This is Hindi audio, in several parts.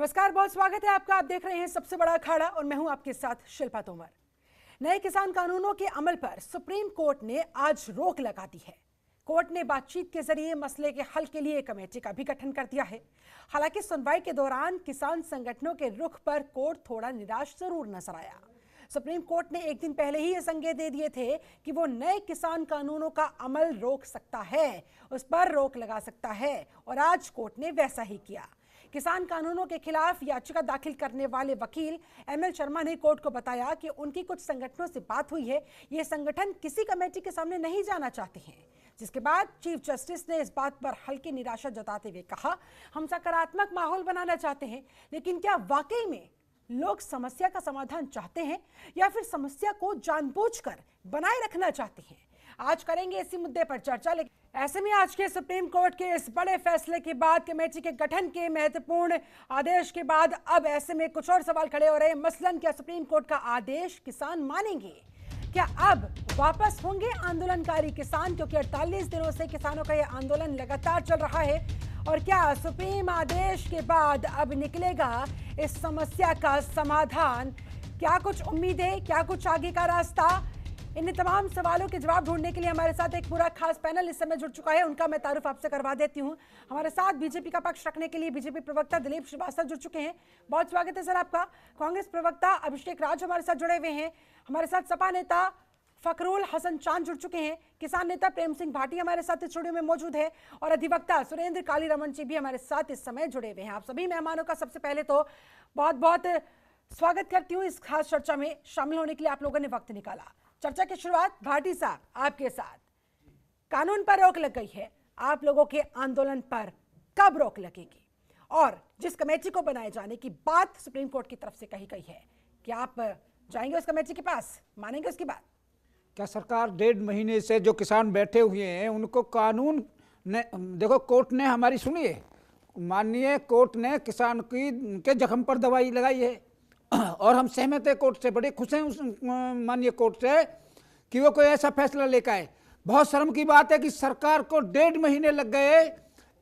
नमस्कार, बहुत स्वागत है आपका। आप देख रहे हैं सबसे बड़ा अखाड़ा और मैं हूं आपके साथ शिल्पा तोमर। नए किसान कानूनों के अमल पर सुप्रीम कोर्ट ने आज रोक लगा दी है। कोर्ट ने बातचीत के जरिए मसले के हल के लिए कमेटी का भी गठन कर दिया है। हालांकि सुनवाई के दौरान किसान संगठनों के रुख पर कोर्ट थोड़ा निराश जरूर नजर आया। सुप्रीम कोर्ट ने एक दिन पहले ही ये संकेत दे दिए थे कि वो नए किसान कानूनों का अमल रोक सकता है, उस पर रोक लगा सकता है, और आज कोर्ट ने वैसा ही किया। किसान कानूनों के खिलाफ याचिका दाखिल करने वाले वकील एमएल शर्मा ने कोर्ट को बताया कि उनकी कुछ संगठनों से बात हुई है, ये संगठन किसी कमेटी के सामने नहीं जाना चाहते हैं। जिसके बाद चीफ जस्टिस ने इस बात पर हल्की निराशा जताते हुए कहा, हम सकारात्मक माहौल बनाना चाहते हैं, लेकिन क्या वाकई में लोग समस्या का समाधान चाहते हैं या फिर समस्या को जानबूझकर बनाए रखना चाहते हैं? आज करेंगे इसी मुद्दे पर चर्चा। लेकिन ऐसे में आज के सुप्रीम कोर्ट के इस बड़े फैसले के बाद, कमेटी के गठन के महत्वपूर्ण आदेश के बाद, अब ऐसे में कुछ और सवाल खड़े हो रहे हैं। मसलन, क्या सुप्रीम कोर्ट का आदेश किसान मानेंगे? क्या अब वापस होंगे आंदोलनकारी किसान? क्योंकि 48 दिनों से किसानों का यह आंदोलन लगातार चल रहा है। और क्या सुप्रीम आदेश के बाद अब निकलेगा इस समस्या का समाधान? क्या कुछ उम्मीद है? क्या कुछ आगे का रास्ता? इन तमाम सवालों के जवाब ढूंढने के लिए हमारे साथ एक पूरा खास पैनल इस समय जुड़ चुका है। उनका मैं तारुफ आपसे करवा देती हूं। हमारे साथ बीजेपी का पक्ष रखने के लिए बीजेपी प्रवक्ता दिलीप श्रीवास्तव जुड़ चुके हैं। बहुत स्वागत है सर आपका। कांग्रेस प्रवक्ता अभिषेक राज हमारे साथ जुड़े हुए हैं। हमारे साथ सपा नेता फखरुल हसन चांद जुड़ चुके हैं। किसान नेता प्रेम सिंह भाटी हमारे साथ इस स्टूडियो में मौजूद है और अधिवक्ता सुरेंद्र कालीरमण जी भी हमारे साथ इस समय जुड़े हुए हैं। आप सभी मेहमानों का सबसे पहले तो बहुत बहुत स्वागत करती हूँ इस खास चर्चा में शामिल होने के लिए। आप लोगों ने वक्त निकाला। चर्चा की शुरुआत भाटी साहब आपके साथ। कानून पर रोक लग गई है, आप लोगों के आंदोलन पर कब रोक लगेगी? और जिस कमेटी को बनाए जाने की बात सुप्रीम कोर्ट की तरफ से कही गई है, क्या आप जाएंगे उस कमेटी के पास, मानेंगे उसकी बात? क्या सरकार 1.5 महीने से जो किसान बैठे हुए हैं उनको कानून ने, देखो कोर्ट ने हमारी सुनिए, माननीय कोर्ट ने किसान के जख्म पर दवाई लगाई है और हम सहमत है कोर्ट से, बड़े खुश हैं उस माननीय कोर्ट से कि वो कोई ऐसा फैसला लेकर आए। बहुत शर्म की बात है कि सरकार को 1.5 महीने लग गए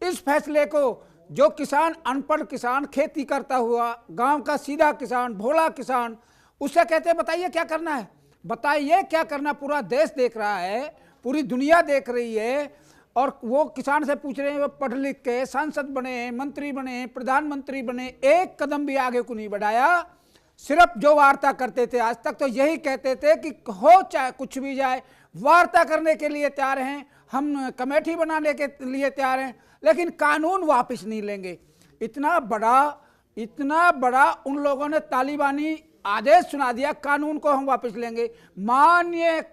इस फैसले को। जो किसान, अनपढ़ किसान, खेती करता हुआ गांव का सीधा किसान, भोला किसान, उससे कहते हैं बताइए क्या करना है, बताइए क्या करना। पूरा देश देख रहा है, पूरी दुनिया देख रही है और वो किसान से पूछ रहे हैं। वो पढ़ लिख के सांसद बने, मंत्री बने, प्रधानमंत्री बने, एक कदम भी आगे को नहीं बढ़ाया। सिर्फ जो वार्ता करते थे आज तक तो यही कहते थे कि हो चाहे कुछ भी जाए, वार्ता करने के लिए तैयार हैं, हम कमेटी बनाने के लिए तैयार हैं, लेकिन कानून वापस नहीं लेंगे। इतना बड़ा उन लोगों ने तालिबानी आदेश सुना दिया, कानून को हम वापस लेंगे। माननीय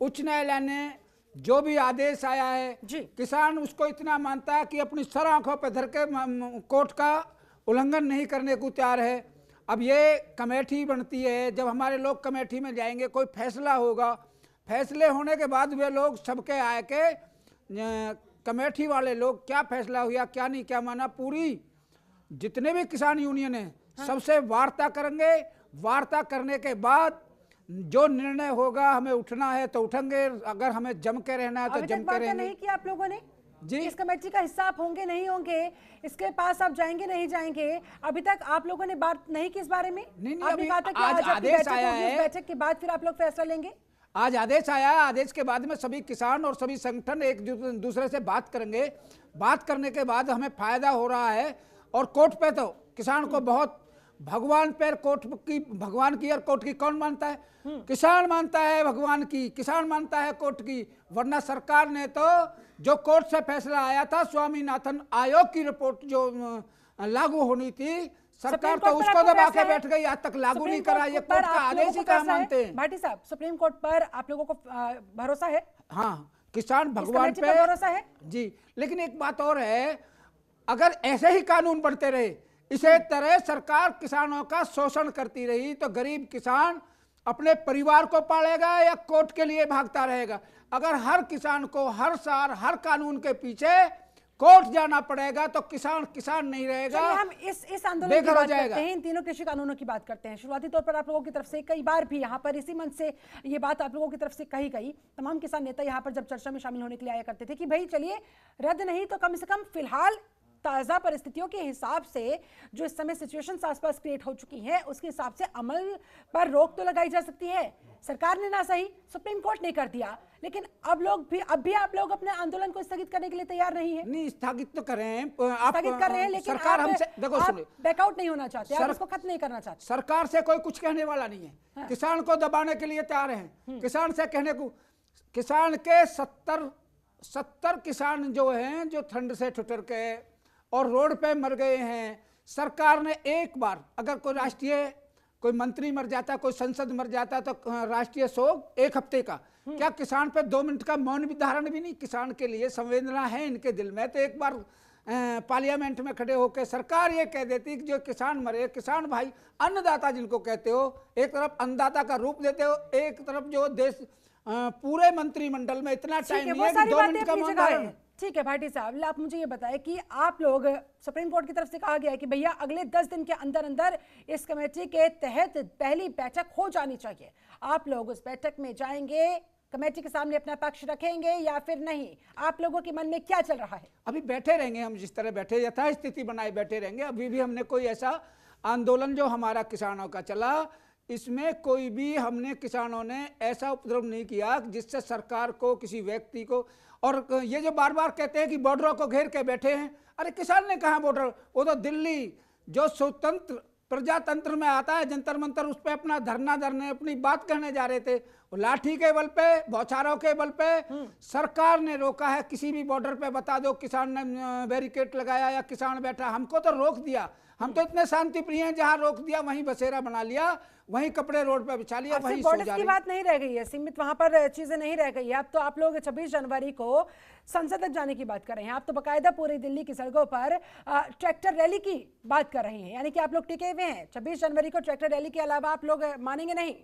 उच्च न्यायालय ने जो भी आदेश आया है जी, किसान उसको इतना मानता है कि अपनी सर आंखों पर धर के कोर्ट का उल्लंघन नहीं करने को तैयार है। अब ये कमेटी बनती है, जब हमारे लोग कमेटी में जाएंगे, कोई फैसला होगा, फैसले होने के बाद वे लोग सबके आए के कमेटी वाले लोग क्या फैसला हुआ, क्या नहीं, क्या माना, पूरी जितने भी किसान यूनियन है सबसे वार्ता करेंगे। वार्ता करने के बाद जो निर्णय होगा, हमें उठना है तो उठेंगे, अगर हमें जम के रहना है तो जम के रहेंगे। नहीं किया आप लोगों ने जी, इस कमेटी का हिस्सा आप होंगे नहीं होंगे, इसके पास आप जाएंगे नहीं जाएंगे, अभी तक आप लोगों ने बात नहीं की इस बारे में? नहीं, आपने कहा था कि आज आदेश आया है, बैठक के बाद फिर आप लोग फैसला लेंगे। आज आदेश आया है, आदेश के बाद में सभी किसान और सभी संगठन एक दूसरे से बात करेंगे। बात करने के बाद हमें फायदा हो रहा है और कोर्ट पे तो किसान को बहुत, भगवान पर कोर्ट की, भगवान की और कोर्ट की कौन मानता है? किसान मानता है भगवान की, किसान मानता है कोर्ट की। वरना सरकार ने तो जो कोर्ट से फैसला आया था, स्वामीनाथन आयोग की रिपोर्ट जो लागू होनी थी, सरकार तो उसको दबा के बैठ गई, आज तक लागू नहीं करा। ये कोर्ट का आदेश ही कहाँ मानते हैं? भाटी साहब, सुप्रीम कोर्ट पर आप लोगों को भरोसा है? हाँ, किसान भगवान पे भरोसा है जी। लेकिन एक बात और है, अगर ऐसे ही कानून बनते रहे, इसे तरह सरकार किसानों का शोषण करती रही, तो गरीब किसान अपने परिवार को पालेगा या कोर्ट के लिए भागता रहेगा? अगर हर किसान को हर साल हर कानून के पीछे कोर्ट जाना पड़ेगा तो किसान नहीं रहेगा। हम इस आंदोलन की बात करते हैं, इन तीनों कृषि कानूनों की बात करते हैं। शुरुआती तौर पर आप लोगों की तरफ से कई बार भी यहाँ पर इसी मंच से ये बात आप लोगों की तरफ से कही गई। तमाम किसान नेता यहाँ पर जब चर्चा में शामिल होने के लिए आया करते थे कि भाई चलिए रद्द नहीं तो कम से कम फिलहाल ताज़ा परिस्थितियों के हिसाब से जो इस समय सिचुएशंस आसपास क्रिएट हो चुकी हैं उसके हिसाब से अमल पर रोक तो लगाई जा सकती है। सरकार ने ना सही, सुप्रीम कोर्ट ने कर दिया, लेकिन अब भी आप लोग अपने आंदोलन को स्थगित करने के लिए तैयार नहीं है। नहीं, स्थगित तो कर रहे हैं, स्थगित कर रहे हैं, लेकिन सरकार आप, हमसे देखो, आप सुनिए, बैकआउट नहीं होना चाहते, आप इसको खत्म नहीं करना चाहते। सरकार से कोई कुछ कहने वाला नहीं है। हाँ। किसान को दबाने के लिए तैयार हैं। किसान से कहने को, किसान के 70 किसान जो हैं, जो ठंड से ठुठर के और रोड पे मर गए हैं। सरकार ने एक बार, अगर कोई राष्ट्रीय कोई मंत्री मर जाता, कोई संसद मर जाता, तो राष्ट्रीय शोक 1 हफ्ते का। क्या किसान पे 2 मिनट का मौन भी धारण भी नहीं? किसान के लिए संवेदना है इनके दिल में, तो एक बार पार्लियामेंट में खड़े होकर सरकार ये कह देती कि जो किसान मरे, किसान भाई अन्नदाता जिनको कहते हो, एक तरफ अन्नदाता का रूप देते हो, एक तरफ जो देश पूरे मंत्रिमंडल में इतना टाइम नहीं है कि 2 मिनट का मौन धारण। ठीक है भाटी साहब, आप मुझे ये बताएं कि आप लोग, सुप्रीम कोर्ट की तरफ से कहा गया है कि भैया अगले 10 दिन के अंदर अंदर इस कमेटी के तहत पहली बैठक हो जानी चाहिए। आप लोग उस बैठक में जाएंगे, कमेटी के सामने अपना पक्ष रखेंगे या फिर नहीं? आप लोगों के मन में क्या चल रहा है? अभी बैठे रहेंगे हम, जिस तरह बैठे, यथास्थिति बनाए बैठे रहेंगे। अभी भी हमने कोई ऐसा आंदोलन जो हमारा किसानों का चला, इसमें कोई भी हमने किसानों ने ऐसा उपद्रव नहीं किया जिससे सरकार को, किसी व्यक्ति को। और ये जो बार बार कहते हैं कि बॉर्डरों को घेर के बैठे हैं, अरे किसान ने कहा बॉर्डर, वो तो दिल्ली जो स्वतंत्र प्रजातंत्र में आता है, जंतर मंतर, उस पर अपना धरना धरने, अपनी बात कहने जा रहे थे। लाठी के बल पे, बौछारों के बल पे सरकार ने रोका है। किसी भी बॉर्डर पे बता दो किसान ने बैरिकेड लगाया या किसान बैठा, हमको तो रोक दिया। हम तो इतने शांति प्रिय हैं, जहां रोक दिया वहीं बसेरा बना लिया, वहीं कपड़े रोड पे बिछा लिया, वहीं सो जा की बात नहीं रह गई है, सीमित वहां पर चीजें नहीं रह गई है। अब तो आप लोग 26 जनवरी को संसद तक जाने की बात कर रहे हैं। आप तो बकायदा पूरी दिल्ली की सड़कों पर ट्रैक्टर रैली की बात कर रहे हैं, यानी कि आप लोग टिके हुए हैं। 26 जनवरी को ट्रैक्टर रैली के अलावा आप लोग मानेंगे नहीं?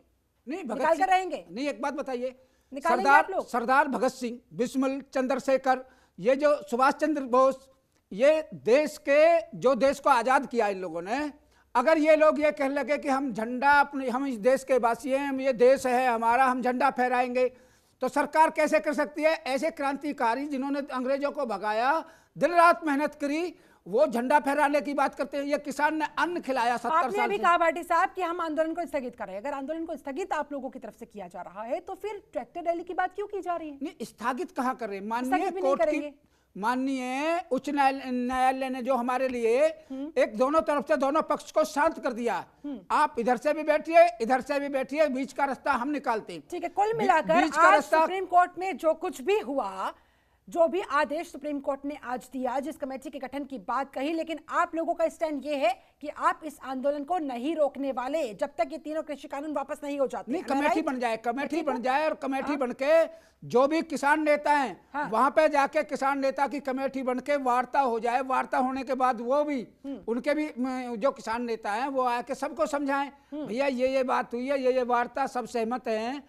नहीं, निकाल कर रहेंगे? नहीं, एक बात बताइए, सरदार भगत सिंह, बिस्मिल, चंद्रशेखर, ये जो सुभाष चंद्र बोस, ये देश के, जो देश को आजाद किया इन लोगों ने, अगर ये लोग ये कहने लगे कि हम झंडा अपने, हम इस देश के वासी हैं, हम ये देश है हमारा, हम झंडा फहराएंगे, तो सरकार कैसे कर सकती है? ऐसे क्रांतिकारी जिन्होंने अंग्रेजों को भगाया, दिन रात मेहनत करी, वो झंडा फहराने की बात करते हैं। ये किसान ने अन्न खिलाया 70 साल। आपने अभी कहा भाटी साहब कि हम आंदोलन को स्थगित कर रहे हैं। अगर आंदोलन को स्थगित आप लोगों की तरफ से किया जा रहा है, तो फिर ट्रैक्टर रैली की बात क्यों की जा रही है? नहीं, स्थगित कहाँ कर रहे हैं? माननीय उच्च न्यायालय ने जो हमारे लिए एक दोनों तरफ से, दोनों पक्ष को शांत कर दिया। आप इधर से भी बैठिए, इधर से भी बैठिए, बीच का रास्ता हम निकालते हैं। ठीक है, कुल मिलाकर आज सुप्रीम कोर्ट में जो कुछ भी हुआ, जो भी आदेश सुप्रीम कोर्ट ने आज दिया, जिस कमेटी के गठन की बात कही, लेकिन आप लोगों का स्टैंड ये है कि आप इस आंदोलन को नहीं रोकने वाले जब तक ये तीनों कृषि कानून वापस नहीं हो जाते। नहीं, कमेटी बन जाए, कमेटी बन जाए, और कमेटी बनके जो भी किसान नेता हैं वहां पे जाके किसान नेता की कमेटी बनके वार्ता हो जाए। वार्ता होने के बाद वो भी, उनके भी जो किसान नेता हैं वो आके सबको समझाएं, भैया ये बात हुई है, ये वार्ता, सब सहमत हैं,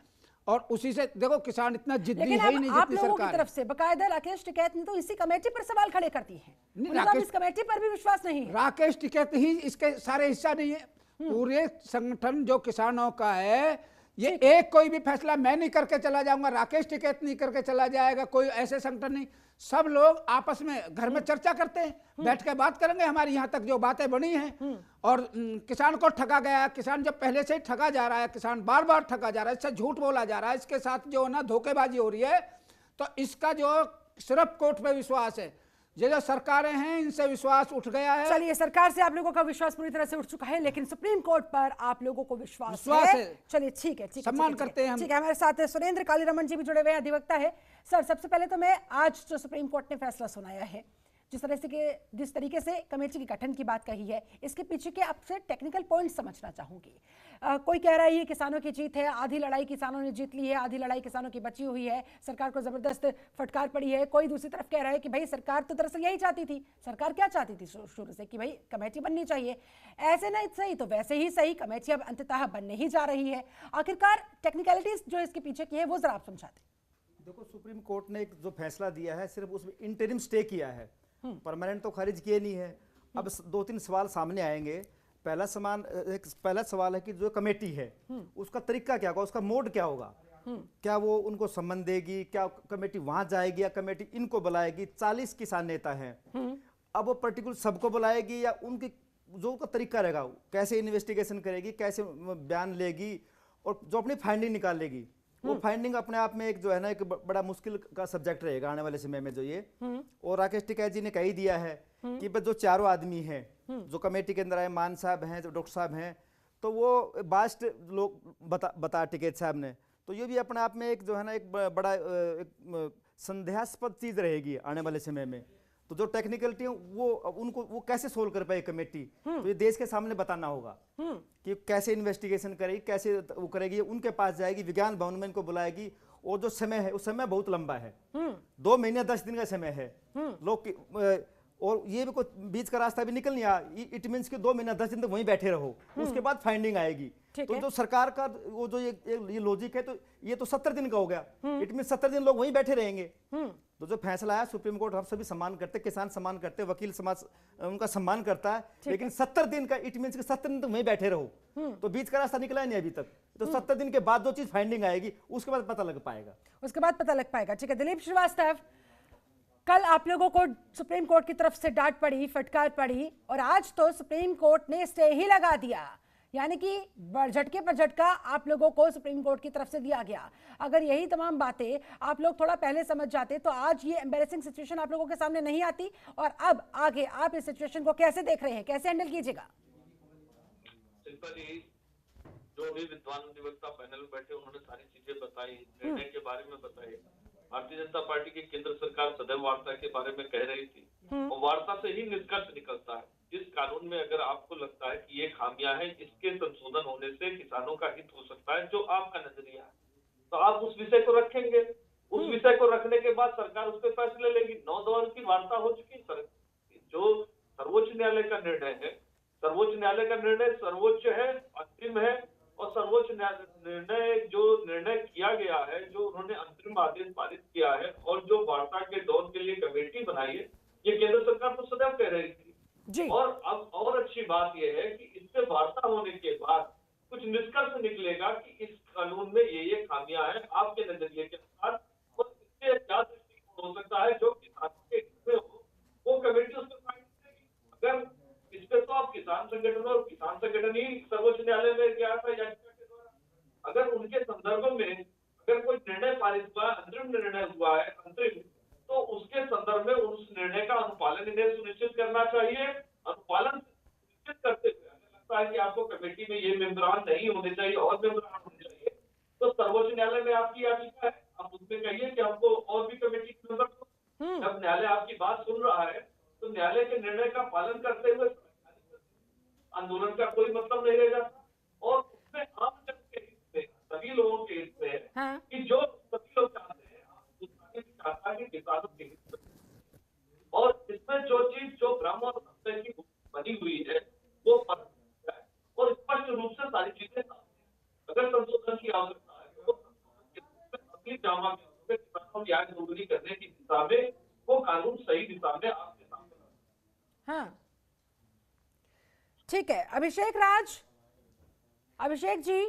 और उसी से देखो किसान इतना जिद्दी है ही नहीं आप लोगों की तरफ से बकायदा राकेश टिकैत ने तो इसी कमेटी पर सवाल खड़े कर दिए हैं। इस कमेटी पर भी विश्वास नहीं है। राकेश टिकैत ही इसके सारे हिस्सा नहीं है। पूरे संगठन जो किसानों का है, ये एक कोई भी फैसला मैं नहीं करके चला जाऊंगा, राकेश टिकैत नहीं करके चला जाएगा, कोई ऐसे संगठन नहीं। सब लोग आपस में घर में चर्चा करते हैं, बैठ के बात करेंगे। हमारी यहाँ तक जो बातें बनी हैं, और किसान को ठगा गया, किसान जब पहले से ही ठगा जा रहा है, किसान बार बार ठगा जा रहा है, इससे झूठ बोला जा रहा है, इसके साथ जो ना धोखेबाजी हो रही है, तो इसका जो सिर्फ कोर्ट पे विश्वास है, ये जो सरकारें हैं इनसे विश्वास उठ गया है। चलिए, सरकार से आप लोगों का विश्वास पूरी तरह से उठ चुका है, लेकिन सुप्रीम कोर्ट पर आप लोगों को विश्वास है। चलिए ठीक है, सम्मान करते हैं हम। ठीक है, हमारे साथ सुरेंद्र कालीरमण जी भी जुड़े हुए हैं, अधिवक्ता है। सर, सबसे पहले तो मैं आज जो सुप्रीम कोर्ट ने फैसला सुनाया है, जिस तरीके से कमेटी के गठन की बात कही है, इसके पीछे के आपसे टेक्निकल पॉइंट समझना चाहूंगी। कोई कह रहा है ये किसानों की जीत है, आधी लड़ाई किसानों ने जीत ली है, आधी लड़ाई किसानों की बची हुई है, सरकार को जबरदस्त फटकार पड़ी है। कोई दूसरी तरफ कह रहा है कि भाई सरकार तो दरअसल यही चाहती थी। सरकार क्या चाहती थी शुरू से? कि भाई कमेटी बननी चाहिए। ऐसे नहीं सही तो वैसे ही सही, कमेटी अब अंततः बनने ही जा रही है। आखिरकार टेक्निकलिटीज जो इसके पीछे की है वो जरा आप समझाते। देखो, सुप्रीम कोर्ट ने एक जो फैसला दिया है, सिर्फ उसमें इंटरिम स्टे किया है, परमानेंट तो खारिज किए नहीं है। अब 2-3 सवाल सामने आएंगे। पहला सवाल है कि जो कमेटी है उसका तरीका क्या होगा, उसका मोड क्या होगा, क्या वो उनको सम्मान देगी, क्या कमेटी वहां जाएगी या कमेटी इनको बुलाएगी। 40 किसान नेता हैं, अब वो पर्टिकुलर सबको बुलाएगी या उनकी जो उनका तरीका रहेगा, कैसे इन्वेस्टिगेशन करेगी, कैसे बयान लेगी और जो अपनी फाइंडिंग निकालेगी, वो फाइंडिंग अपने आप में एक जो है ना एक बड़ा मुश्किल का सब्जेक्ट रहेगा आने वाले समय में जो ये। और राकेश टिकैत जी ने कही दिया है कि बस जो चारों आदमी हैं जो कमेटी के अंदर आए, मान साहब हैं, जो डॉक्टर साहब हैं, तो वो बास्ट लोग बता टिकैत साहब ने, तो ये भी अपने आप में एक जो है ना एक बड़ा एक संदेहास्पद चीज रहेगी आने वाले समय में। तो जो टेक्निकलिटी है वो कैसे सोल्व कर पाए कमेटी, तो ये देश के सामने बताना होगा कि कैसे इन्वेस्टिगेशन करेगी, कैसे वो करेगी, उनके पास जाएगी, विज्ञान भवन में इनको बुलाएगी। और जो समय है उस समय बहुत लंबा है, 2 महीने 10 दिन का समय है लोग, और ये भी कोई बीच का रास्ता भी निकल नहीं आया। इट मीन्स कि 2 महीना 10 दिन तक वहीं बैठे रहो, उसके बाद फाइंडिंग आएगी। तो जो सरकार का वो जो ये लॉजिक है, तो ये तो 70 दिन का हो गया, इट मीन 70 दिन लोग वहीं बैठे रहेंगे। तो जो फैसला आया सुप्रीम कोर्ट, हम सभी सम्मान करते, किसान सम्मान करते, वकील समाज उनका सम्मान करता है, लेकिन 70 दिन का इट मीन्स कि 70 दिन तक वहीं बैठे रहो, तो बीच का रास्ता निकला नहीं अभी तक। तो 70 दिन के बाद जो चीज फाइंडिंग आएगी उसके बाद पता लग पाएगा, ठीक है। दिलीप श्रीवास्तव, कल आप लोगों को सुप्रीम कोर्ट की तरफ से डांट पड़ी, फटकार पड़ी, और आज तो सुप्रीम कोर्ट ने स्टे ही लगा दिया, यानी कि झटके पर झटका आप लोगों को सुप्रीम कोर्ट की तरफ से दिया गया। अगर यही तमाम बातें आप लोग थोड़ा पहले समझ जाते तो आज ये एम्बैरेसिंग सिचुएशन आप लोगों के सामने नहीं आती। और अब आगे आप इस सिचुएशन को कैसे देख रहे हैं, कैसे हैंडल कीजिएगा? जो भी विद्वान अधिवक्ता पैनल में बैठे उन्होंने सारी चीजें बताई, निर्णय के बारे में बताई। भारतीय जनता पार्टी की केंद्र सरकार सदैव वार्ता के बारे में कह रही थी, और वार्ता से ही निष्कर्ष निकलता है। जिस कानून में अगर आपको लगता है कि ये खामियां हैं, इसके संशोधन होने से किसानों का हित हो सकता है, जो आपका नजरिया है, तो आप उस विषय को रखेंगे। उस विषय को रखने के बाद सरकार उस पर फैसले लेगी। 9 दौर की वार्ता हो चुकी। जो सर्वोच्च न्यायालय का निर्णय है, सर्वोच्च न्यायालय का निर्णय सर्वोच्च है, अंतिम है, और सर्वोच्च निर्णय जो निर्णय किया गया है, जो उन्होंने अंतरिम आदेश पारित किया है, और जो वार्ता के दौर के लिए कमेटी बनाई है, ये केंद्र सरकार तो सदैव कह रही थी जी। और अब और अच्छी बात यह है कि इस पे वार्ता होने के बाद कुछ निष्कर्ष निकलेगा कि इस कानून में ये खामियां हैं आपके नजरिए के अनुसार, और इससे क्या दृष्टिकोण हो सकता है जो किसानों के हित में हो, वो कमेटी उस पर फाइंडिंग करेगी। अगर इस पे तो आप किसान संगठन, और किसान संगठन ही सर्वोच्च न्यायालय में गया था याचिका के द्वारा, अगर उनके संदर्भ में अगर कोई निर्णय पारित हुआ, अंतरिम निर्णय हुआ है अंतरिम, तो उसके संदर्भ में उस निर्णय का अनुपालन इन्हें सुनिश्चित करना चाहिए। अनुपालन सुनिश्चित करते हुए अगर लगता है कि आपको कमेटी में ये मेंबरान नहीं होने चाहिए और मेंबरान होने चाहिए, तो सर्वोच्च न्यायालय में आपकी याचिका है, आप उसमें कहिए कि हमको और भी कमेटी के मेंबर को। जब न्यायालय आपकी बात सुन रहा है तो न्यायालय के निर्णय का पालन करते हुए आंदोलन का कोई मतलब नहीं रह जाता। और उसमें आम जन के हित में, सभी लोगों के हित में कि जो सभी लोग चाहते हैं, चाहता है किसानों के हित में, और इसमें जो चीज जो भ्रम और संशय की बनी हुई है वो और स्पष्ट रूप से सारी चीजें अगर संशोधन की आवश्यकता है तो अपनी जामा के किसानों की आय दोगुनी करने की दिशा में वो कानून सही दिशा में आपके सामने। हाँ, ठीक है। अभिषेक राज, अभिषेक जी,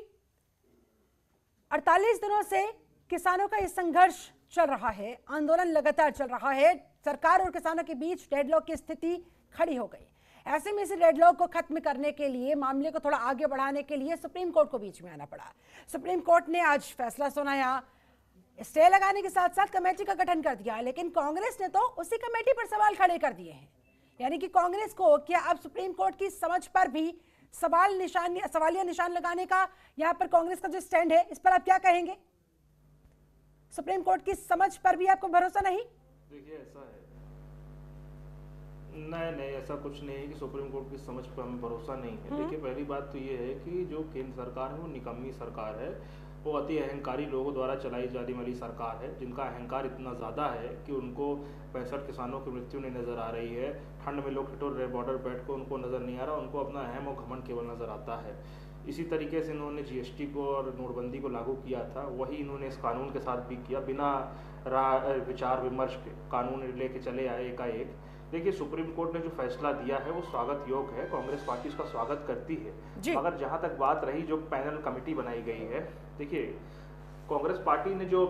48 दिनों से किसानों का ये संघर्ष चल रहा है, आंदोलन लगातार चल रहा है, सरकार और किसानों के बीच डेडलॉक की स्थिति खड़ी हो गई। ऐसे में इस डेडलॉक को खत्म करने के लिए, मामले को थोड़ा आगे बढ़ाने के लिए सुप्रीम कोर्ट को बीच में आना पड़ा। सुप्रीम कोर्ट ने आज फैसला सुनाया, स्टे लगाने के साथ साथ कमेटी का गठन कर दिया, लेकिन कांग्रेस ने तो उसी कमेटी पर सवाल खड़े कर दिए हैं। यानी कि कांग्रेस को क्या अब सुप्रीम कोर्ट की समझ पर भी सवालिया निशान लगाने का यहाँ पर कांग्रेस का जो स्टैंड है, इस पर आप क्या कहेंगे? सुप्रीम कोर्ट की समझ पर भी आपको भरोसा नहीं? देखिए ऐसा है, नहीं ऐसा कुछ नहीं है कि सुप्रीम कोर्ट की समझ पर हमें भरोसा नहीं है। देखिए पहली बात तो ये है कि जो केंद्र सरकार है वो निकम्मी सरकार है, वो अति अहंकारी लोगों द्वारा चलाई जाने वाली सरकार है, जिनका अहंकार इतना ज़्यादा है कि उनको 65 किसानों की मृत्यु नहीं नज़र आ रही है, ठंड में लोग ठिठुर रहे बॉर्डर बैठ को उनको नज़र नहीं आ रहा, उनको अपना अहम और घमंड केवल नज़र आता है। इसी तरीके से इन्होंने जीएसटी को और नोटबंदी को लागू किया था, वही इन्होंने इस कानून के साथ भी किया, बिना विचार विमर्श के कानून लेके चले आए एकाएक। देखिए सुप्रीम कोर्ट ने जो फैसला दिया है वो स्वागत योग्य है, कांग्रेस पार्टी उसका स्वागत करती है। मगर जहां तक बात रही जो पैनल कमेटी बनाई गई है, देखिए कांग्रेस पार्टी ने जो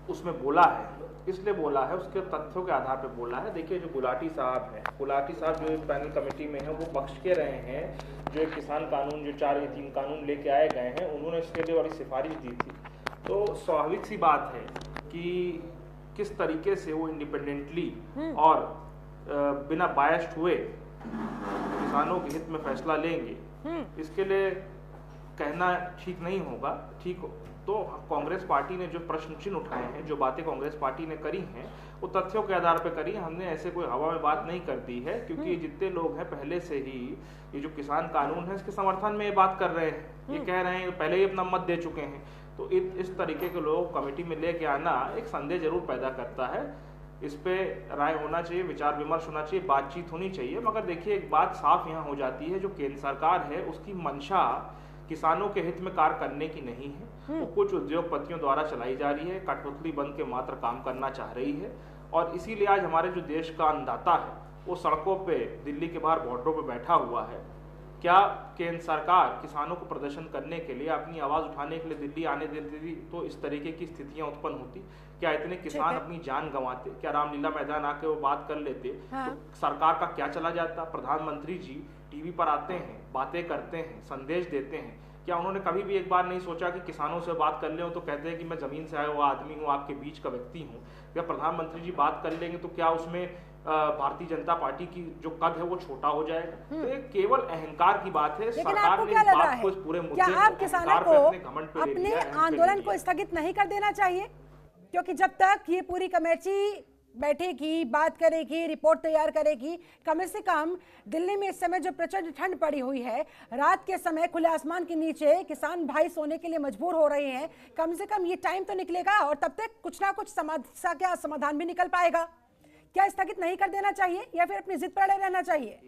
उसमें बोला है, इसलिए बोला है, उसके तथ्यों के आधार पर बोला है। देखिए जो गुलाटी साहब हैं, गुलाटी साहब जो पैनल कमेटी में हैं, वो पक्ष के रहे हैं जो एक किसान कानून, जो 4 कानून लेके आए गए हैं, उन्होंने इसके लिए बड़ी सिफारिश दी थी। तो स्वाभाविक सी बात है कि किस तरीके से वो इंडिपेंडेंटली और बिना बायस्ड हुए किसानों के हित में फैसला लेंगे, इसके लिए कहना ठीक नहीं होगा। ठीक हो तो कांग्रेस पार्टी ने जो प्रश्न चिन्ह उठाए हैं, जो बातें कांग्रेस पार्टी ने करी हैं, वो तथ्यों के आधार पर करी। हमने ऐसे कोई हवा में बात नहीं कर दी है, क्योंकि जितने लोग हैं पहले से ही ये जो किसान कानून है इसके समर्थन में ये बात कर रहे हैं, ये कह रहे हैं, पहले ही अपना मत दे चुके हैं। तो इस तरीके के लोग कमेटी में लेके आना एक संदेह जरूर पैदा करता है। इस पे राय होना चाहिए, विचार विमर्श होना चाहिए, बातचीत होनी चाहिए। मगर देखिए एक बात साफ यहाँ हो जाती है, जो केंद्र सरकार है उसकी मंशा किसानों के हित में कार्य करने की नहीं है। वो कुछ उद्योगपतियों द्वारा चलाई जा रही है, कठपुतली बन के मात्र काम करना चाह रही है। और इसीलिए आज हमारे जो देश का अन्नदाता है वो सड़कों पे, दिल्ली के बाहर बॉर्डरों पे बैठा हुआ है। क्या केंद्र सरकार किसानों को प्रदर्शन करने के लिए, अपनी आवाज उठाने के लिए दिल्ली आने देती थी तो इस तरीके की स्थितियां उत्पन्न होती? क्या इतने किसान अपनी जान गंवाते? क्या रामलीला मैदान आके वो बात कर लेते? हाँ। तो सरकार का क्या चला जाता? प्रधानमंत्री जी टीवी पर आते हैं, बातें करते हैं, संदेश देते हैं। क्या उन्होंने कभी भी एक बार नहीं सोचा कि किसानों से बात कर ले? तो कहते हैं कि मैं जमीन से आया हुआ आदमी हूँ, आपके बीच का व्यक्ति हूँ। क्या प्रधानमंत्री जी बात कर लेंगे तो क्या उसमें भारतीय जनता पार्टी की जो कद है वो छोटा हो जाएगा? तो ये केवल अहंकार की बात है। सरकार ने इस बात को, इस पूरे मुद्दे को आप किसानों को अपने आंदोलन को स्थगित नहीं कर देना चाहिए? क्योंकि जब तक ये पूरी कमेटी बैठेगी, बात करेगी, रिपोर्ट तैयार करेगी, कम से कम दिल्ली में इस समय जो प्रचंड ठंड पड़ी हुई है, रात के समय खुले आसमान के नीचे किसान भाई सोने के लिए मजबूर हो रहे हैं, कम से कम ये टाइम तो निकलेगा और तब तक कुछ ना कुछ समस्या का समाधान भी निकल पाएगा। क्या स्थगित नहीं कर देना चाहिए या फिर अपनी जिद पर अड़े रहना चाहिए?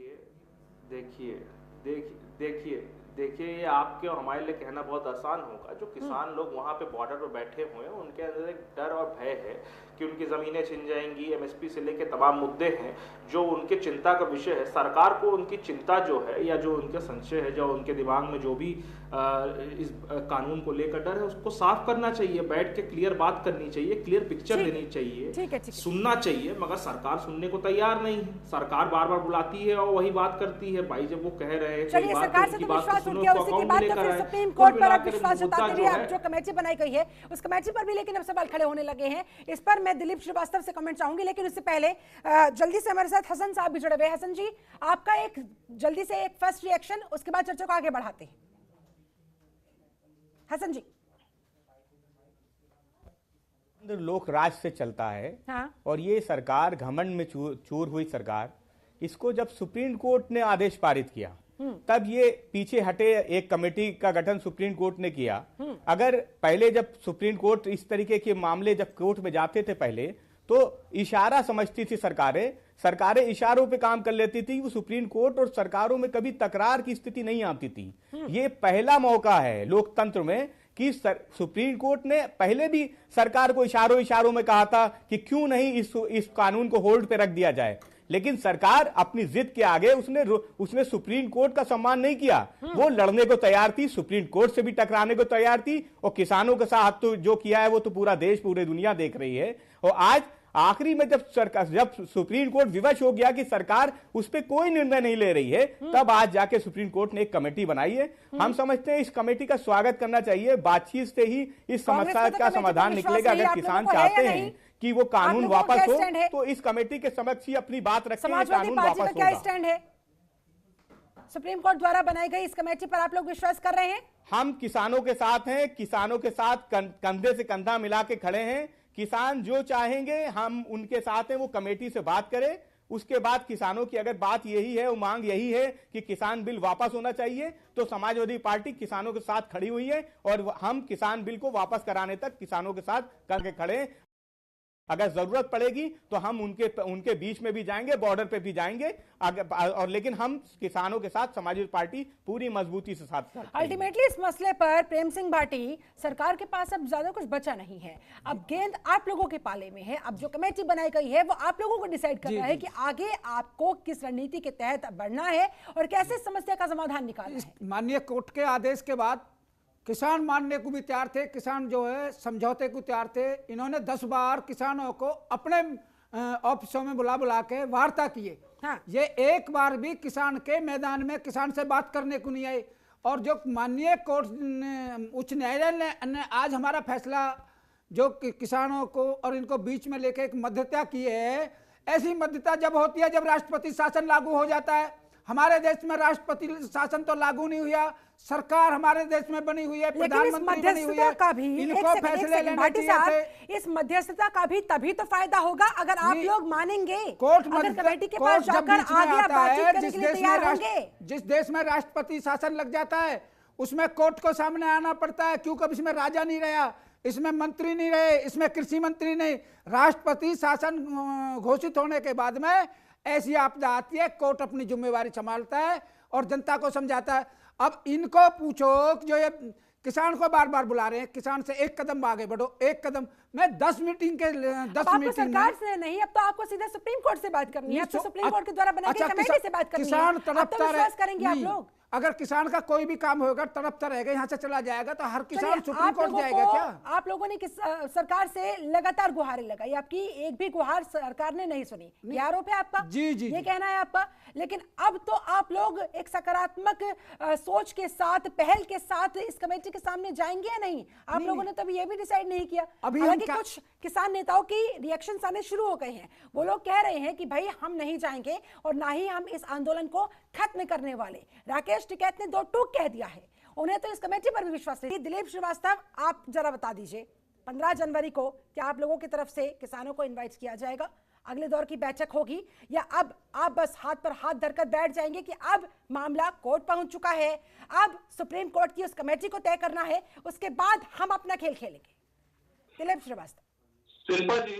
देखिए ये आपके और हमारे लिए कहना बहुत आसान होगा। जो किसान लोग वहाँ पे बॉर्डर पर बैठे हुए हैं, उनके अंदर एक डर और भय है कि उनकी ज़मीनें छिन जाएंगी। एमएसपी से लेके तमाम मुद्दे हैं जो उनके चिंता का विषय है। सरकार को उनकी चिंता जो है, या जो उनके संशय है, जो उनके दिमाग में जो भी इस कानून को लेकर डर है, उसको साफ करना चाहिए। बैठ के क्लियर बात करनी चाहिए, क्लियर पिक्चर देनी चाहिए, सुनना चाहिए। मगर सरकार सुनने को तैयार नहीं है। सरकार बार बार बुलाती है और वही बात करती है। भाई जब वो कह रहे हैं चलिए, सरकार से तो विश्वास उठ गया, उसी की बात तो फिर सुप्रीम कोर्ट पर अब विश्वास जताते हुए अब जो कमेटी बनाई गई है उस कमेटी पर भी लेकिन अब सवाल खड़े होने लगे हैं। इस पर मैं दिलीप श्रीवास्तव से कमेंट चाहूंगी, लेकिन उससे पहले जल्दी से हमारे साथ हसन साहब भी जुड़े हुए। हसन जी, आपका एक जल्दी से एक फर्स्ट रिएक्शन, उसके बाद चर्चा को आगे बढ़ाते हैं। हसन जी। लोक राज से चलता है। हाँ। और ये सरकार घमंड में चूर हुई सरकार, इसको जब सुप्रीम कोर्ट ने आदेश पारित किया तब ये पीछे हटे। एक कमेटी का गठन सुप्रीम कोर्ट ने किया। अगर पहले जब सुप्रीम कोर्ट इस तरीके के मामले जब कोर्ट में जाते थे पहले, तो इशारा समझती थी सरकारें इशारों पे काम कर लेती थी। वो सुप्रीम कोर्ट और सरकारों में कभी तकरार की स्थिति नहीं आती थी। ये पहला मौका है लोकतंत्र में कि सुप्रीम कोर्ट ने पहले भी सरकार को इशारों में कहा था कि क्यों नहीं इस कानून को होल्ड पे रख दिया जाए, लेकिन सरकार अपनी जिद के आगे उसने सुप्रीम कोर्ट का सम्मान नहीं किया। वो लड़ने को तैयार थी, सुप्रीम कोर्ट से भी टकराने को तैयार थी, और किसानों के साथ तो जो किया है वो तो पूरा देश, पूरी दुनिया देख रही है। और आज आखिरी में जब सुप्रीम कोर्ट विवश हो गया कि सरकार उस पर कोई निर्णय नहीं ले रही है, तब आज जाके सुप्रीम कोर्ट ने एक कमेटी बनाई है। हम समझते हैं इस कमेटी का स्वागत करना चाहिए। बातचीत से ही इस समस्या का समाधान निकलेगा। अगर किसान चाहते हैं कि वो कानून वापस हो, तो इस कमेटी के समक्ष ही अपनी बात रखें, कानून वापस होगा। क्या स्टैंड है? सुप्रीम कोर्ट द्वारा बनाई गई इस कमेटी पर आप लोग विश्वास कर रहे हैं? हम किसानों के साथ हैं, किसानों के साथ कंधे से कंधा मिला के खड़े हैं। किसान जो चाहेंगे हम उनके साथ हैं, वो कमेटी से बात करें। उसके बाद किसानों की अगर बात यही है, वो मांग यही है कि किसान बिल वापस होना चाहिए, तो समाजवादी पार्टी किसानों के साथ खड़ी हुई है और हम किसान बिल को वापस कराने तक किसानों के साथ करके खड़े हैं। अगर जरूरत पड़ेगी तो हम उनके बीच में भी जाएंगे, बॉर्डर पे भी जाएंगे, और लेकिन हम किसानों के साथ समाजवादी पार्टी पूरी मजबूती से साथ करते हैं। अल्टीमेटली इस मसले पर प्रेम सिंह भाटी, सरकार के पास अब ज्यादा कुछ बचा नहीं है। अब गेंद आप लोगों के पाले में है। अब जो कमेटी बनाई गई है वो आप लोगों को डिसाइड करना है कि आगे आपको किस रणनीति के तहत बढ़ना है और कैसे समस्या का समाधान निकालना है। माननीय कोर्ट के आदेश के बाद किसान मानने को भी तैयार थे, किसान जो है समझौते को तैयार थे। इन्होंने 10 बार किसानों को अपने ऑफिसों में बुला बुला के वार्ता किए। हाँ। ये एक बार भी किसान के मैदान में किसान से बात करने को नहीं आए। और जो माननीय कोर्ट उच्च न्यायालय ने आज हमारा फैसला जो किसानों को और इनको बीच में लेके एक मध्यता की है, ऐसी मध्यता जब होती है जब राष्ट्रपति शासन लागू हो जाता है। हमारे देश में राष्ट्रपति शासन तो लागू नहीं हुआ, सरकार हमारे देश में बनी हुई है, प्रधानमंत्री बनी हुई है, का भी इनको फैसले लेने चाहिए थे। इस मध्यस्थता का भी तभी तो फायदा होगा अगर आप लोग मानेंगे। कोर्ट अगर कमेटी के पास जाकर आगे आप बातचीत करने के लिए तैयार होंगे। जिस देश में राष्ट्रपति शासन लग जाता है उसमें कोर्ट को सामने आना पड़ता है, क्योंकि इसमें राजा नहीं रहा, इसमें मंत्री नहीं रहे, इसमें कृषि मंत्री नहीं। राष्ट्रपति शासन घोषित होने के बाद में ऐसी आपदा आती है, कोर्ट अपनी जिम्मेवारी संभालता है और जनता को समझाता है। अब इनको पूछो जो ये किसान को बार बार बुला रहे हैं, किसान से एक कदम आगे बढ़ो, एक कदम। मैं 10 मीटिंग के 10 मीटिंग सरकार से नहीं, अब तो आपको सीधे सुप्रीम कोर्ट से बात करनी है। अब तो सुप्रीम कोर्ट के द्वारा बनाई गई कमेटी से बात करनी है। किसान अब तो तड़पता विश्वास करेंगे आप लोग। अगर किसान का कोई भी काम होगा तड़पता रहेगा, यहाँ से चला जाएगा तो हर किसान सुप्रीम कोर्ट जाएगा क्या? आप लोगों ने सरकार से लगातार गुहारें लगाई, आपकी एक भी गुहार सरकार ने नहीं सुनी। ये आरोप है आपका? जी जी ये कहना है आपका। लेकिन अब तो आप लोग एक सकारात्मक सोच के साथ, पहल के साथ इस कमेटी के सामने जाएंगे या नहीं? आप लोगों ने तभी ये भी डिसाइड नहीं किया। हालांकि कुछ किसान नेताओं की रिएक्शंस आने शुरू हो गए हैं। वो लोग कह रहे हैं कि भाई हम नहीं जाएंगे और ना ही हम इस आंदोलन को खत्म करने वाले। राकेश टिकैत ने 2 टूक कह दिया है, उन्हें तो इस कमेटी पर भी विश्वास नहीं। दिलीप श्रीवास्तव, आप जरा बता दीजिए 15 जनवरी को क्या आप लोगों की तरफ से किसानों को इनवाइट किया जाएगा? अगले दौर की बैठक होगी या अब आप बस हाथ पर हाथ धरकर बैठ जाएंगे कि अब मामला कोर्ट पहुंच चुका है, अब सुप्रीम कोर्ट की उस कमेटी को तय करना है, उसके बाद हम अपना खेल खेलेंगे? दिलीप श्रीवास्तव। शिल्पा जी,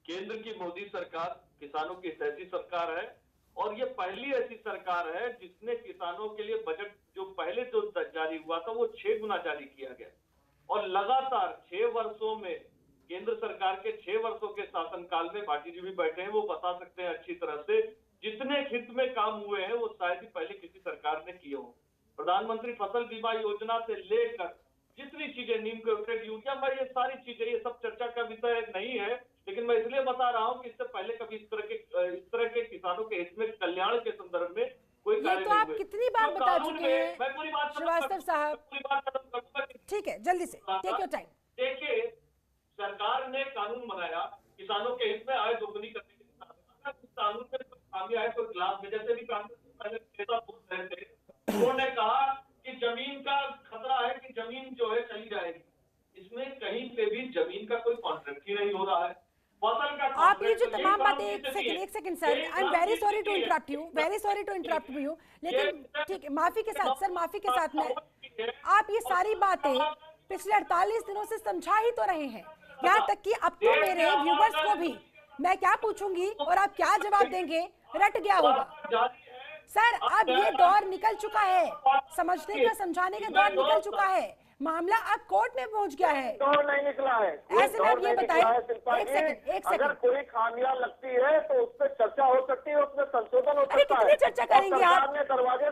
केंद्र की मोदी सरकार किसानों की ऐसी सरकार है और ये पहली ऐसी सरकार है जिसने किसानों के लिए बजट जो पहले जो जारी हुआ था वो 6 गुना जारी किया गया और लगातार 6 वर्षों में केंद्र सरकार के 6 वर्षों के शासनकाल में भाटी जी भी बैठे हैं, वो बता सकते हैं अच्छी तरह से जितने हित में काम हुए हैं वो शायद ही पहले किसी सरकार ने किए हो। प्रधानमंत्री फसल बीमा योजना से लेकर जितनी चीजें, नीम क्लोराइड यूरिया, मैं ये सारी चीजें, ये सब चर्चा का विषय नहीं है, लेकिन मैं इसलिए बता रहा हूँ कि इससे पहले कभी इस तरह के किसानों के हित में, कल्याण के संदर्भ में कोई कार्य तो आप कितनी बार बता चुके हैं मैं पूरी बात श्रीवास्तव साहब। पूरी बात खत्म करूंगा। ठीक है, जल्दी से, टेक योर टाइम। देखिए, सरकार ने कानून बनाया किसानों के हित में आय दोगुनी करने के साथ, कानून में खामी आए तो खिलाफ में, जैसे भी कांग्रेस पहले नेता बोल रहे थे, उन्होंने कहा कि जमीन का खतरा है कि जमीन जो है चली जाएगी। इसमें कहीं पे भी जमीन का कोई कॉन्ट्रैक्ट ही नहीं हो रहा है। फसल का आप ये जो तमाम बातें, एक second sir, I am very sorry to interrupt you, very sorry to interrupt you, लेकिन ठीक है, माफी के साथ सर, माफी के साथ में आप ये सारी बातें पिछले 48 दिनों से समझा ही तो रहे हैं। यहाँ तक कि अब तो मेरे व्यूवर्स को भी मैं क्या पूछूंगी और आप क्या जवाब देंगे रट गया होगा। सर, अब ये दौर निकल चुका है, समझने का, समझाने का दौर निकल चुका है, मामला अब कोर्ट में पहुंच गया है। दौर नहीं निकला है, ऐसे में आप ये बताएं, एक सेकंड, अगर कोई खामियां लगती है तो उस पर चर्चा हो सकती है, उसमें संशोधन हो सकता है। कितनी चर्चा करेंगे आप?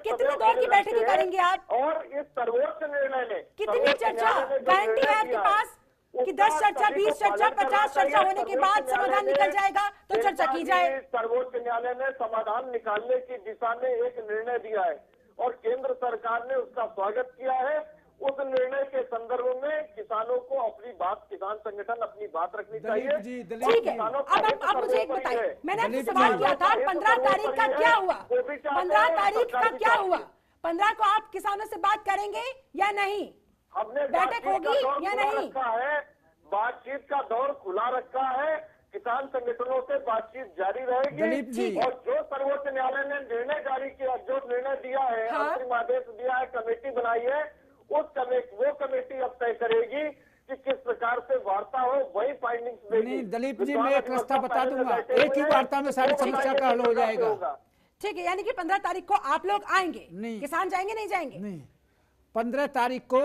कितने दौर की बैठकें करेंगे आप? और इस सर्वोच्च निर्णय ने कितनी चर्चा, गारंटी है आपके पास कि 10 चर्चा, 20 चर्चा, 50 चर्चा होने के बाद समाधान निकल जाएगा? तो चर्चा की जाए। सर्वोच्च न्यायालय ने समाधान निकालने की दिशा में एक निर्णय दिया है और केंद्र सरकार ने उसका स्वागत किया है। उस निर्णय के संदर्भ में किसानों को अपनी बात, किसान संगठन अपनी बात रखनी चाहिए। ठीक है, अब मुझे एक बताइए, मैंने आपसे सवाल किया था 15 तारीख का क्या हुआ? 15 तारीख का क्या हुआ? 15 को आप किसानों से बात करेंगे या नहीं? हमने बैठक होगी या नहीं? बातचीत का दौर खुला रखा है, किसान संगठनों से बातचीत जारी रहेगी और जो सर्वोच्च न्यायालय ने निर्णय जारी किया, जो निर्णय दिया है, अंतरिम आदेश दिया है, कमेटी बनाई है, वो कमेटी अब तय करेगी कि किस प्रकार से वार्ता हो, वही फाइंडिंग्स देगी। नहीं दलीप जी, मैं एक रास्ता बता दूंगा, एक ही वार्ता में सारी समस्या का हल हो जाएगा। ठीक है, यानी कि 15 तारीख को आप लोग आएंगे, किसान जाएंगे नहीं जाएंगे? नहीं, 15 तारीख को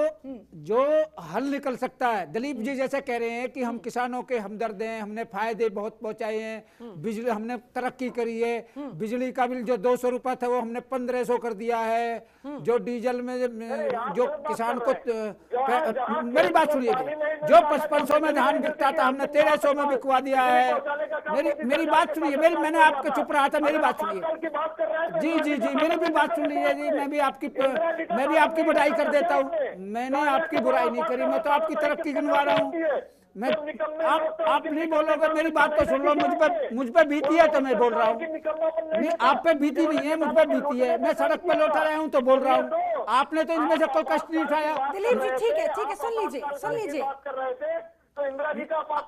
जो हल निकल सकता है। दिलीप जी जैसे कह रहे हैं कि हम किसानों के हमदर्द हैं, हमने फायदे बहुत पहुंचाए हैं, बिजली हमने तरक्की करी है, बिजली का बिल जो 200 रुपया था वो हमने 1500 कर दिया है, जो डीजल में जो किसान को मेरी बात सुनिए, जो 5500 में धान बिकता था हमने 1300 में बिकवा दिया है। मेरी बात सुनिए, मैंने आपके चुप रहा था, मेरी बात सुनिए। जी जी जी, मेरी भी बात सुन लीजिए जी। मैं भी आपकी बुराई कर देता हूँ। मैंने आपकी बुराई नहीं करी, मैं तो आपकी तरक्की गिनवा रहा हूँ। मैं आप नहीं बोलोगे, मेरी बात तो सुन लो। मुझ पे बीती है तो मैं बोल रहा हूँ। नहीं, आप पे बीती नहीं है, मुझ पे बीती है। मैं सड़क पे लौटा रहा हूँ तो बोल रहा हूँ। आपने तो इसमें से कोई कष्ट नहीं उठाया। दिलीप जी ठीक है, सुन लीजिए।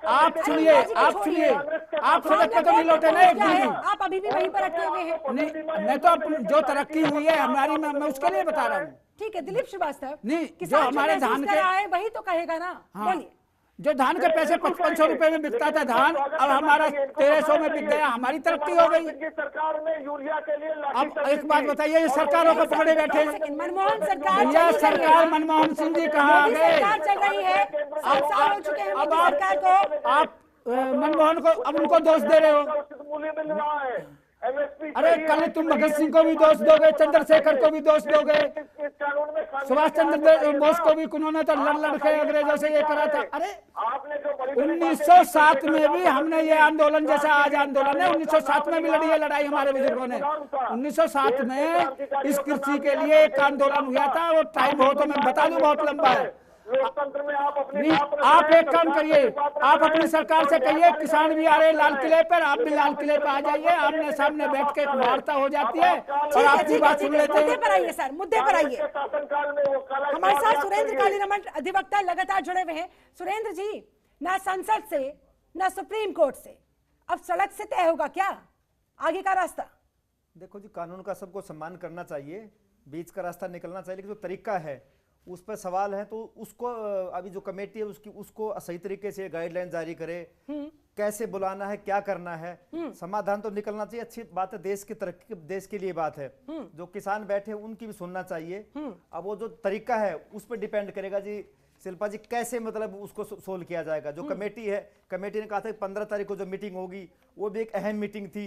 आप सुनिए, आप सड़क पे तो नहीं लौटे ना एक दिन। आप अभी भी वहीं पर अटके हुए हैं। नहीं, मैं तो जो तरक्की हुई है हमारी, मैं उसके लिए बता रहा हूँ। ठीक है दिलीप श्रीवास्तव, नहीं, जो हमारे धान के आए वही तो कहेगा ना। बोलिए। जो धान के पैसे 5500 रुपए में बिकता था धान, अब हमारा 1300 में बिक गया, हमारी तरक्की हो गई। सरकार ने यूरिया के लिए अब एक बात बताइए, ये सरकारों को पकड़े बैठे हैं। मनमोहन सरकार, यह सरकार मनमोहन सिंह जी कहाँ आ गए? चल रही है, अब आप मनमोहन को अब उनको दोष दे रहे हो। मूल्य मिल रहा है। अरे कल तुम भगत सिंह को भी दोष दोगे, चंद्रशेखर को भी दोष दोगे, सुभाष चंद्र बोस को भी उन्होंने तो लड़ के अंग्रेजों से ये करा था। अरे 1907 में भी हमने ये आंदोलन, जैसा आज आंदोलन है, 1907 में भी लड़ी है लड़ाई हमारे बुजुर्गों ने। 1907 में इस कृषि के लिए एक आंदोलन हुआ था, वो टाइम हो तो मैं बता दूं, बहुत लंबा है। लोकतंत्र में आप एक काम करिए, आप अपनी सरकार से कहिए किसान भी आ रहे हैं लाल किले पर, आप भी लाल किले पर आ जाइए, आमने सामने बैठ के वार्ता हो जाती है और आपकी बात सुन लेते हैं। मुद्दे पर आइए सर, मुद्दे पर आइए। हमारे साथ सुरेंद्र कालीरमण अधिवक्ता लगातार जुड़े हुए हैं। सुरेंद्र जी, ना संसद से ना सुप्रीम कोर्ट से, अब सड़क से तय होगा क्या आगे का रास्ता? देखो जी, कानून का सबको सम्मान करना चाहिए, बीच का रास्ता निकलना चाहिए, लेकिन जो तरीका है उस पर सवाल है। तो उसको अभी जो कमेटी है उसको सही तरीके से गाइडलाइन जारी करे, कैसे बुलाना है, क्या करना है, समाधान तो निकलना चाहिए। अच्छी बात है, देश की तरक्की, देश के लिए बात है। जो किसान बैठे हैं उनकी भी सुनना चाहिए। अब वो जो तरीका है उस पर डिपेंड करेगा जी शिल्पा जी, कैसे मतलब उसको सोल्व किया जाएगा। जो कमेटी है, कमेटी ने कहा था 15 तारीख को जो मीटिंग होगी वो भी एक अहम मीटिंग थी,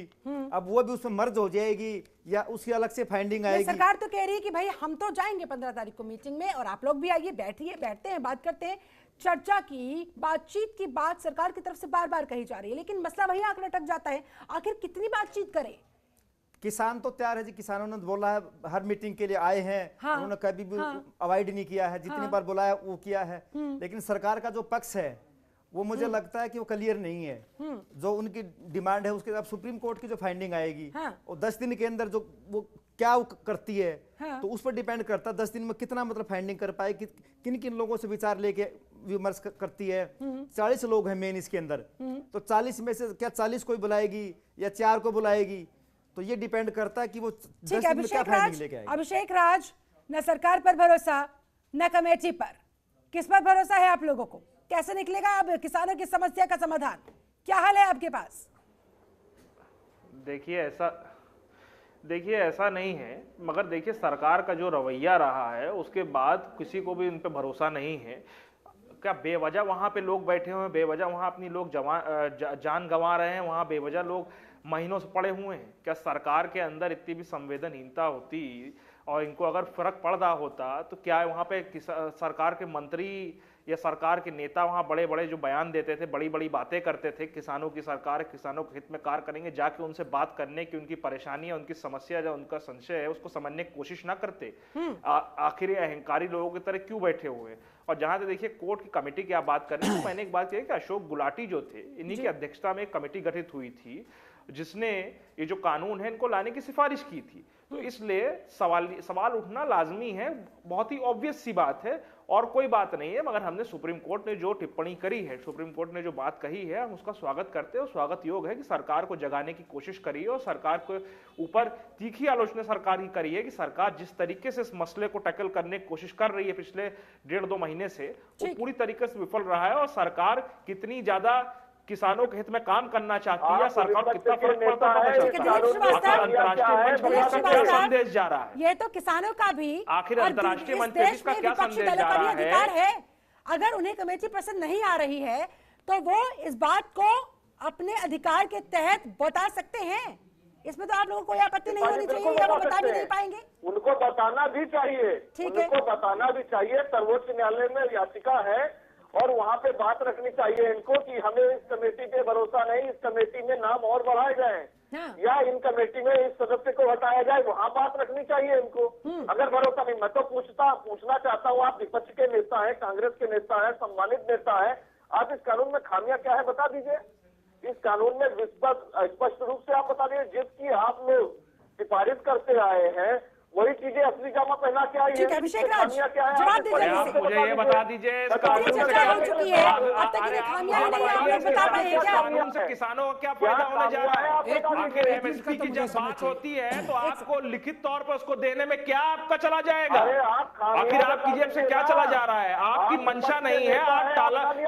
अब वो भी उसमें मर्ज हो जाएगी या उसकी अलग से फाइंडिंग आएगी? सरकार तो कह रही है कि भाई हम तो जाएंगे 15 तारीख को मीटिंग में और आप लोग भी आइए, बैठते हैं, बात करते हैं। चर्चा की, बातचीत की बात सरकार की तरफ से बार बार कही जा रही है, लेकिन मसला वही आकर अटक जाता है, आखिर कितनी बातचीत करें? किसान तो तैयार है जी, किसानों ने बोला है, हर मीटिंग के लिए आए हैं। उन्होंने कभी भी अवॉइड नहीं किया है, जितनी बार बुलाया वो किया है। लेकिन सरकार का जो पक्ष है वो मुझे लगता है कि वो क्लियर नहीं है। जो उनकी डिमांड है उसके, अब सुप्रीम कोर्ट की जो फाइंडिंग आएगी और 10 दिन के अंदर जो वो क्या करती है तो उस पर डिपेंड करता है 10 दिन में कितना मतलब फाइंडिंग कर पाए, किन किन लोगों से विचार लेके विमर्श करती है। 40 लोग हैं मेन इसके अंदर, तो 40 में से क्या 40 को बुलाएगी या 4 को बुलाएगी, तो ये डिपेंड करता है कि वो 10 दिन में क्या फाइंडिंग लेके आएगी। अभिषेक राज, न सरकार पर भरोसा न कमेटी पर, किस पर भरोसा है आप लोगों को? कैसे निकलेगा अब किसानों की समस्या का समाधान? क्या हाल है आपके पास? देखिए ऐसा नहीं है, मगर देखिए सरकार का जो रवैया रहा है उसके बाद किसी को भी उन पे भरोसा नहीं है। क्या बेवजह वहाँ पे लोग बैठे हुए हैं, बेवजह वहाँ अपनी लोग जान गंवा रहे हैं, वहाँ बेवजह लोग महीनों से पड़े हुए हैं। क्या सरकार के अंदर इतनी भी संवेदनहीनता होती और इनको अगर फर्क पड़ रहा होता तो क्या वहाँ पे सरकार के मंत्री या सरकार के नेता वहाँ बड़े बड़े जो बयान देते थे, बड़ी बड़ी बातें करते थे, किसानों की सरकार किसानों के हित में कार्य करेंगे, जाके उनसे बात करने की, उनकी परेशानी है, उनकी समस्या जो उनका संशय है उसको समझने की कोशिश ना करते? आखिर ये अहंकारी लोगों की तरह क्यों बैठे हुए? और जहां से देखिए कोर्ट की कमेटी की आप बात कर रहे हैं, तो मैंने एक बात कही कि अशोक गुलाटी जो थे, इन्हीं की अध्यक्षता में एक कमेटी गठित हुई थी जिसने ये जो कानून है इनको लाने की सिफारिश की थी। तो इसलिए सवाल उठना लाजमी है, बहुत ही ऑब्वियस सी बात है और कोई बात नहीं है। मगर हमने सुप्रीम कोर्ट ने जो टिप्पणी करी है, सुप्रीम कोर्ट ने जो बात कही है, हम उसका स्वागत करते हैं। स्वागत योग है कि सरकार को जगाने की कोशिश करी है और सरकार को ऊपर तीखी आलोचना सरकार की करी है कि सरकार जिस तरीके से इस मसले को टैकल करने की कोशिश कर रही है पिछले 1.5-2 महीने से, वो पूरी तरीके से विफल रहा है और सरकार कितनी ज्यादा किसानों के हित में काम करना चाहती है, सरकार को कितना फर्क पड़ता है अंतर्राष्ट्रीय मंच पर इसका क्या संदेश जा रहा है? ये तो किसानों का भी आखिर अंतर्राष्ट्रीय मंच पर इसका क्या संदेश जा रहा अधिकार है। अगर उन्हें कमेटी पसंद नहीं आ रही है तो वो इस बात को अपने अधिकार के तहत बता सकते हैं। इसमें तो आप लोगों को कोई आपत्ति नहीं होनी चाहिए, या वो बता भी नहीं पाएंगे? उनको बताना भी चाहिए, उनको बताना भी चाहिए। सर्वोच्च न्यायालय में याचिका है और वहाँ पे बात रखनी चाहिए इनको कि हमें इस कमेटी पे भरोसा नहीं, इस कमेटी में नाम और बढ़ाए जाए या इन कमेटी में इस सदस्य को हटाया जाए, वहाँ बात रखनी चाहिए इनको। अगर भरोसा नहीं, मैं तो पूछना चाहता हूँ, आप विपक्ष के नेता है, कांग्रेस के नेता है, सम्मानित नेता है, आप इस कानून में खामियां क्या है बता दीजिए। इस कानून में स्पष्ट रूप से आप बता दीजिए, जिसकी आप लोग सिफारिश करते आए हैं वही चीजें असली जामा पहना के आई है। अभिषेक राज क्या है जवाब दीजिए, आप मुझे ये बता दीजिए, इस कानून से कानून से किसानों को क्या फायदा होने जा रहा है? आखिर एमएसपी की जब बात होती है तो आपको लिखित तौर पर उसको देने में क्या आपका चला जाएगा? आखिर आपकी जेब से क्या चला जा रहा है? आपकी मंशा नहीं है, आप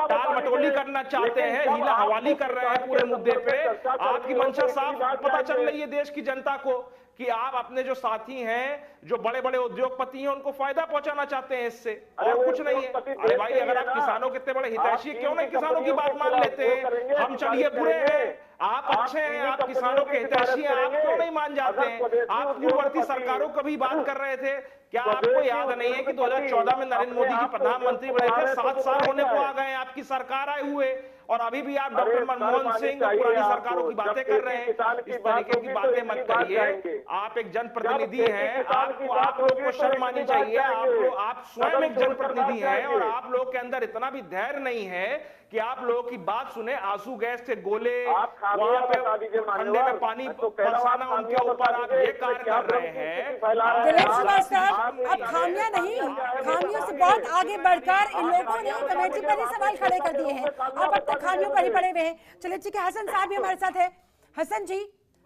टाल मटोली करना चाहते हैं, हीला हवाली कर रहे हैं पूरे मुद्दे पे। आपकी मंशा साफ पता चल रही है देश की जनता को कि आप अपने जो साथी हैं, जो बड़े बड़े उद्योगपति हैं, उनको फायदा पहुंचाना चाहते हैं इससे, और कुछ नहीं है। अरे भाई, अगर आप किसानों के इतने बड़े हितैषी क्यों नहीं किसानों की बात मान लेते हैं? हम चलिए बुरे हैं, आप अच्छे हैं, आप किसानों के हितैषी हैं, आप क्यों नहीं मान जाते हैं? आप पूर्ववर्ती सरकारों का भी बात कर रहे थे, क्या आपको याद नहीं है कि 2014 में नरेंद्र मोदी जी प्रधानमंत्री बने थे, 7 साल होने को आ गए आपकी सरकार आए हुए, और अभी भी आप डॉक्टर मनमोहन सिंह पुरानी सरकारों की बातें कर रहे हैं। इस तरीके की बातें मत करिए। आप एक जनप्रतिनिधि हैं, आपको आप लोग को शर्म आनी चाहिए। आप स्वयं एक जनप्रतिनिधि हैं और आप लोग के अंदर इतना भी धैर्य नहीं है कि आप लोगों की बात सुने। आंसू गैस के गोले, वहां पे ठंडे में पानी बरसाना उनके ऊपर, आप ये कार्य कर रहे हैं। दिलीप श्रीवास्तव, अब खामियां नहीं, खामियों से बहुत आगे बढ़कर इन लोगों ने कमेटी पर ही सवाल खड़े कर दिए हैं। अब तक खामियों पर ही पड़े हुए हैं। चलिए ठीक है, हसन साहब भी हमारे साथ है। हसन जी,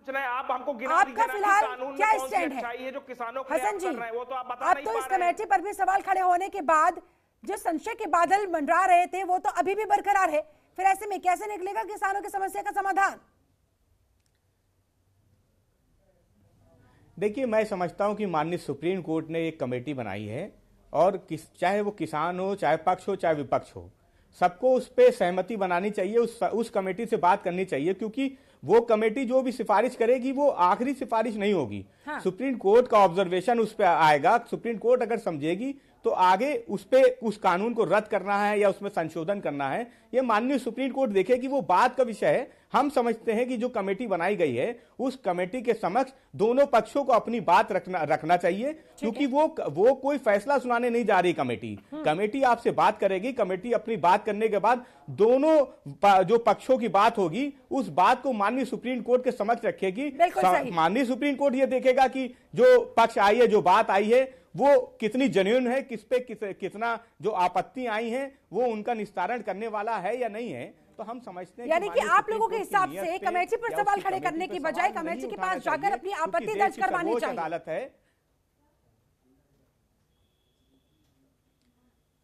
आप हमको आपका फिलहाल क्या स्टैंड है? जो किसानों को हसन जी, वो तो आप बता अब तो इस कमेटी पर भी सवाल खड़े होने के बाद जो संशय के बादल मंडरा रहे थे वो तो अभी भी बरकरार है। फिर ऐसे में कैसे निकलेगा किसानों की समस्या का समाधान? देखिए, मैं समझता हूं कि माननीय सुप्रीम कोर्ट ने एक कमेटी बनाई है और चाहे वो किसान हो, चाहे पक्ष हो, चाहे विपक्ष हो, सबको उस पर सहमति बनानी चाहिए, उस कमेटी से बात करनी चाहिए, क्योंकि वो कमेटी जो भी सिफारिश करेगी वो आखिरी सिफारिश नहीं होगी। हाँ। सुप्रीम कोर्ट का ऑब्जर्वेशन उस पर आएगा। सुप्रीम कोर्ट अगर समझेगी तो आगे उस कानून को रद्द करना है या उसमें संशोधन करना है, ये माननीय सुप्रीम कोर्ट देखेगी, वो बात का विषय है। हम समझते हैं कि जो कमेटी बनाई गई है उस कमेटी के समक्ष दोनों पक्षों को अपनी बात रखना चाहिए, क्योंकि वो कोई फैसला सुनाने नहीं जा रही कमेटी। कमेटी आपसे बात करेगी, कमेटी अपनी बात करने के बाद दोनों जो पक्षों की बात होगी उस बात को माननीय सुप्रीम कोर्ट के समक्ष रखेगी। माननीय सुप्रीम कोर्ट ये देखेगा कि जो पक्ष आई है, जो बात आई है, वो कितनी जेन्युइन है, कितना जो आपत्ति आई हैं वो उनका निस्तारण करने वाला है या नहीं है। तो हम समझते हैं यानी कि आप लोगों के हिसाब से कमेटी पर सवाल खड़े करने की बजाय कमेटी के पास जाकर अपनी आपत्ति दर्ज करवानी चाहिए। अदालत है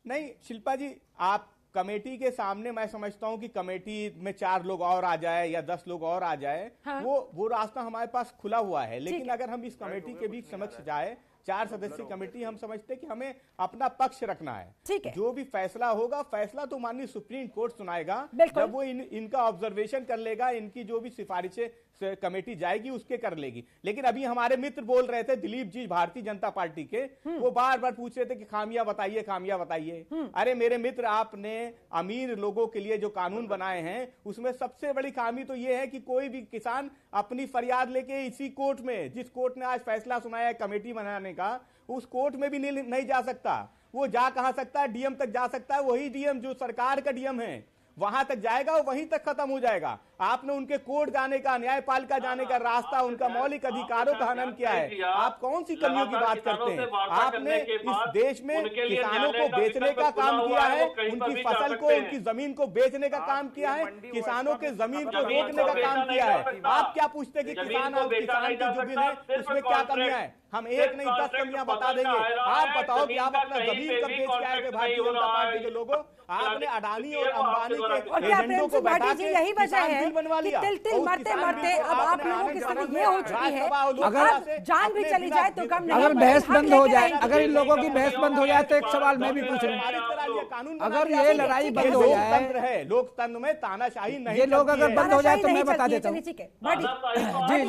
नहीं शिल्पा जी, आप कमेटी के सामने, मैं समझता हूं कि कमेटी में 4 लोग और आ जाए या 10 लोग और आ जाए, हाँ। वो रास्ता हमारे पास खुला हुआ है। लेकिन अगर हम इस कमेटी के बीच समक्ष जाए, 4 सदस्यीय कमेटी, हम समझते हैं कि हमें अपना पक्ष रखना है। ठीक है, जो भी फैसला होगा, फैसला तो माननीय सुप्रीम कोर्ट सुनाएगा। जब वो इनका ऑब्जर्वेशन कर लेगा, इनकी जो भी सिफारिशें कमेटी जाएगी उसके कर लेगी। लेकिन अभी हमारे मित्र बोल रहे थे, दिलीप जी भारतीय जनता पार्टी के, वो बार बार पूछ रहे थे कि खामियां बताइए, खामियां बताइए। अरे मेरे मित्र, आपने अमीर लोगों के लिए जो कानून बनाए हैं उसमें सबसे बड़ी खामी तो ये है कि कोई भी किसान अपनी फरियाद लेके इसी कोर्ट में, जिस कोर्ट ने आज फैसला सुनाया है कमेटी बनाने का, उस कोर्ट में भी नहीं जा सकता। वो जा कहां सकता है? डीएम तक जा सकता है। वही डीएम जो सरकार का डीएम है वहां तक जाएगा और वहीं तक खत्म हो जाएगा। आपने उनके कोर्ट जाने का, न्यायपालिका जाने का रास्ता, उनका मौलिक अधिकारों का हनन किया है। आप कौन सी कमियों की बात करते हैं? आपने इस देश में किसानों को बेचने का काम किया है, उनकी फसल को, उनकी जमीन को बेचने का काम किया है, किसानों के जमीन को रोकने का काम किया है। आप क्या पूछते कि किसान और किसान की जो बिल है उसमें क्या कमियां है? हम एक नहीं 10 कमियां बता देंगे। आप बताओ कि आप अपना जमीन कब बेच के आए थे भारतीय जनता पार्टी के लोगों? आपने अडानी और अंबानी के एजेंटों को बैठा के यही वजह है बिल बनवा लिया। तिल मरते मरते अब आप लोगों की स्थिति ये हो चुकी है कि अगर जान भी चली जाए तो कम नहीं। अगर बहस बंद हो जाए, अगर इन लोगों की बहस बंद हो जाए तो एक सवाल मैं भी पूछ लूं, अगर ये लड़ाई बंद हो जाए, लोकतंत्र में तानाशाही नहीं, ये लोग अगर बंद हो जाए तो मैं बता देता हूँ। जी जी